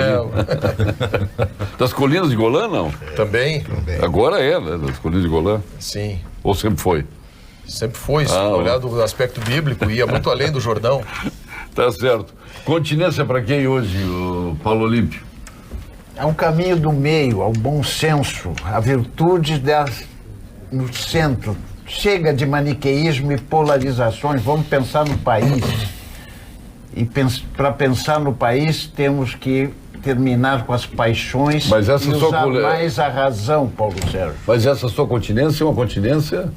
Das colinas de Golã, não? Também. Agora é, né? Das colinas de Golã. Sim. Ou sempre foi? Sempre foi, se olhar do aspecto bíblico, ia muito além do Jordão. Tá certo. Continência para quem hoje, o Paulo Olímpio? É um caminho do meio, ao bom senso, a virtude no centro. Chega de maniqueísmo e polarizações, vamos pensar no país. E para pensar no país, temos que terminar com as paixões Mas essa e sua usar mais a razão, Paulo Sérgio. Mas essa sua continência é uma continência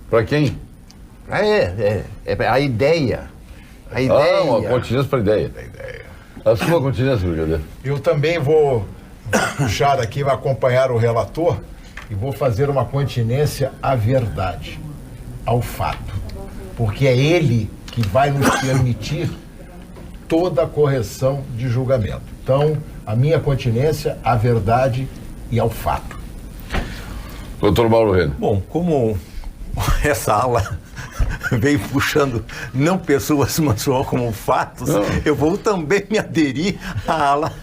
para quem? É a ideia. A ideia. Uma continência para ideia. A sua continência, brigadeiro. Eu também vou puxar aqui, vou acompanhar o relator e vou fazer uma continência à verdade, ao fato. Porque é ele que vai nos permitir toda a correção de julgamento. Então, a minha continência à verdade e ao fato. Doutor Mauro Renner. Bom, como essa ala vem puxando não pessoas, mas só como fatos, eu vou também me aderir à ala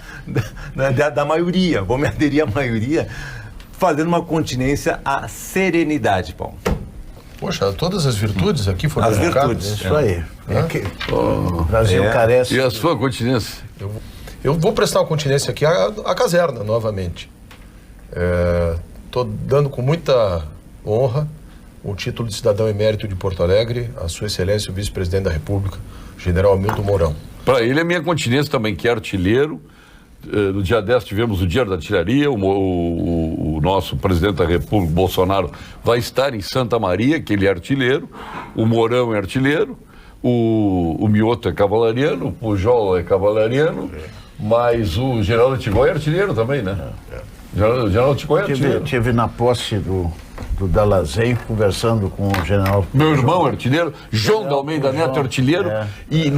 da maioria. Vou me aderir à maioria fazendo uma continência à serenidade, Paulo. Poxa, todas as virtudes aqui foram As colocadas. virtudes. Isso aí. O Brasil carece. E a sua continência? Eu vou prestar uma continência aqui à caserna, novamente. Estou dando com muita honra o título de cidadão emérito de Porto Alegre a Sua Excelência o Vice-Presidente da República, General Hamilton Mourão. Para ele é minha continência também, que é artilheiro. No dia 10 tivemos o Dia da Artilharia, o nosso presidente da República, Bolsonaro, vai estar em Santa Maria, que ele é artilheiro, o Mourão é artilheiro, o Mioto é cavalariano, o Pujol é cavalariano, mas o General Tigoy é artilheiro também, né? O General Tigoy é artilheiro. Tive na posse do Dalazen conversando com o general. Meu irmão artilheiro, João da Almeida Neto artilheiro, e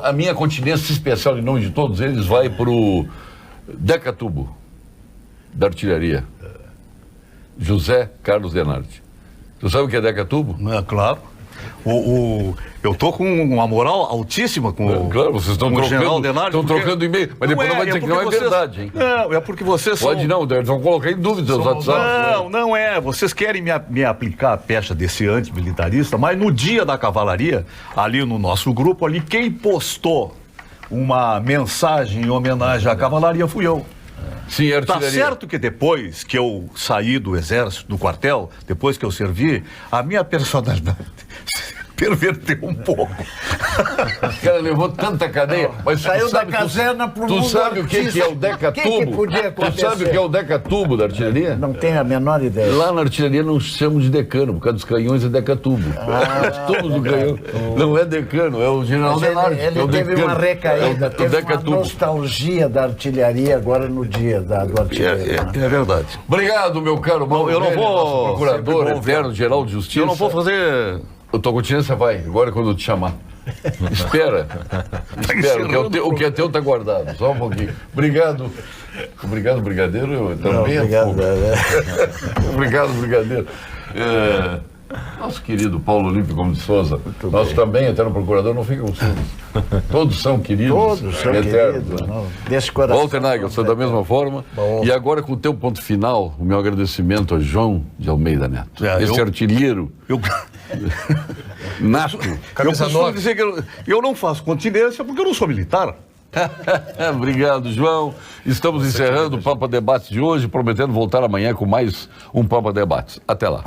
a minha continência especial em nome de todos eles vai para o Decatubo da artilharia, José Carlos Denardi. Tu sabe o que é Decatubo? Claro. Eu tô com uma moral altíssima com claro, vocês estão trocando e-mail, mas depois não vai dizer que não é verdade, hein? Não, é porque vocês Pode não, eles vão colocar em dúvida os WhatsApp. Não é. Vocês querem me aplicar a pecha desse antimilitarista, mas no dia da cavalaria, ali no nosso grupo, ali, quem postou uma mensagem em homenagem à cavalaria fui eu. Sim, Tá certo que depois que eu saí do exército, do quartel, depois que eu servi, a minha personalidade perverteu um pouco. O cara levou tanta cadeia, mas saiu da caserna pro mundo. Tu sabe o que é o Decatubo? Tu sabe o que é o Decatubo da artilharia? Não tenho a menor ideia. Lá na artilharia não chamamos de decano, por causa dos canhões é Decatubo. Todos do canhão. Não é decano, é o General Denardi. Ele teve uma recaída, teve uma nostalgia da artilharia agora no dia do artilheiro. É verdade. Obrigado, meu caro Mauro. Eu não vou. Procurador eterno geral de justiça. Eu não vou fazer. A tua continência vai, agora quando eu te chamar. Espera, o que é teu tá guardado, só um pouquinho. Obrigado, brigadeiro, eu também. Obrigado, brigadeiro. Nosso querido Paulo Olímpio Gomes de Souza, nós também, eterno procurador, não ficam ciúmes. Todos são queridos. Todos são queridos. Desse coração. Walter Nagel, você da mesma forma. Bom. E agora, com o teu ponto final, o meu agradecimento a João de Almeida Neto. Esse artilheiro. Nato. Eu costumo dizer que eu não faço continência porque eu não sou militar. Obrigado, João. Estamos encerrando o Pampa Debates de hoje, prometendo voltar amanhã com mais um Pampa Debates. Até lá.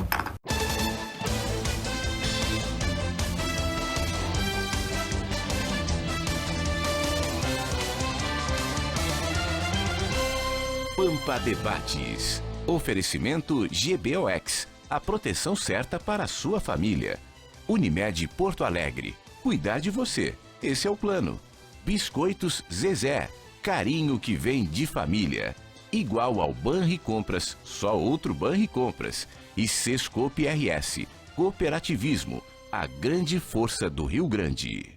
Pampa Debates. Oferecimento GBOX. A proteção certa para a sua família. Unimed Porto Alegre. Cuidar de você. Esse é o plano. Biscoitos Zezé. Carinho que vem de família. Igual ao Banricompras, só outro Banricompras. E Sescope RS. Cooperativismo. A grande força do Rio Grande.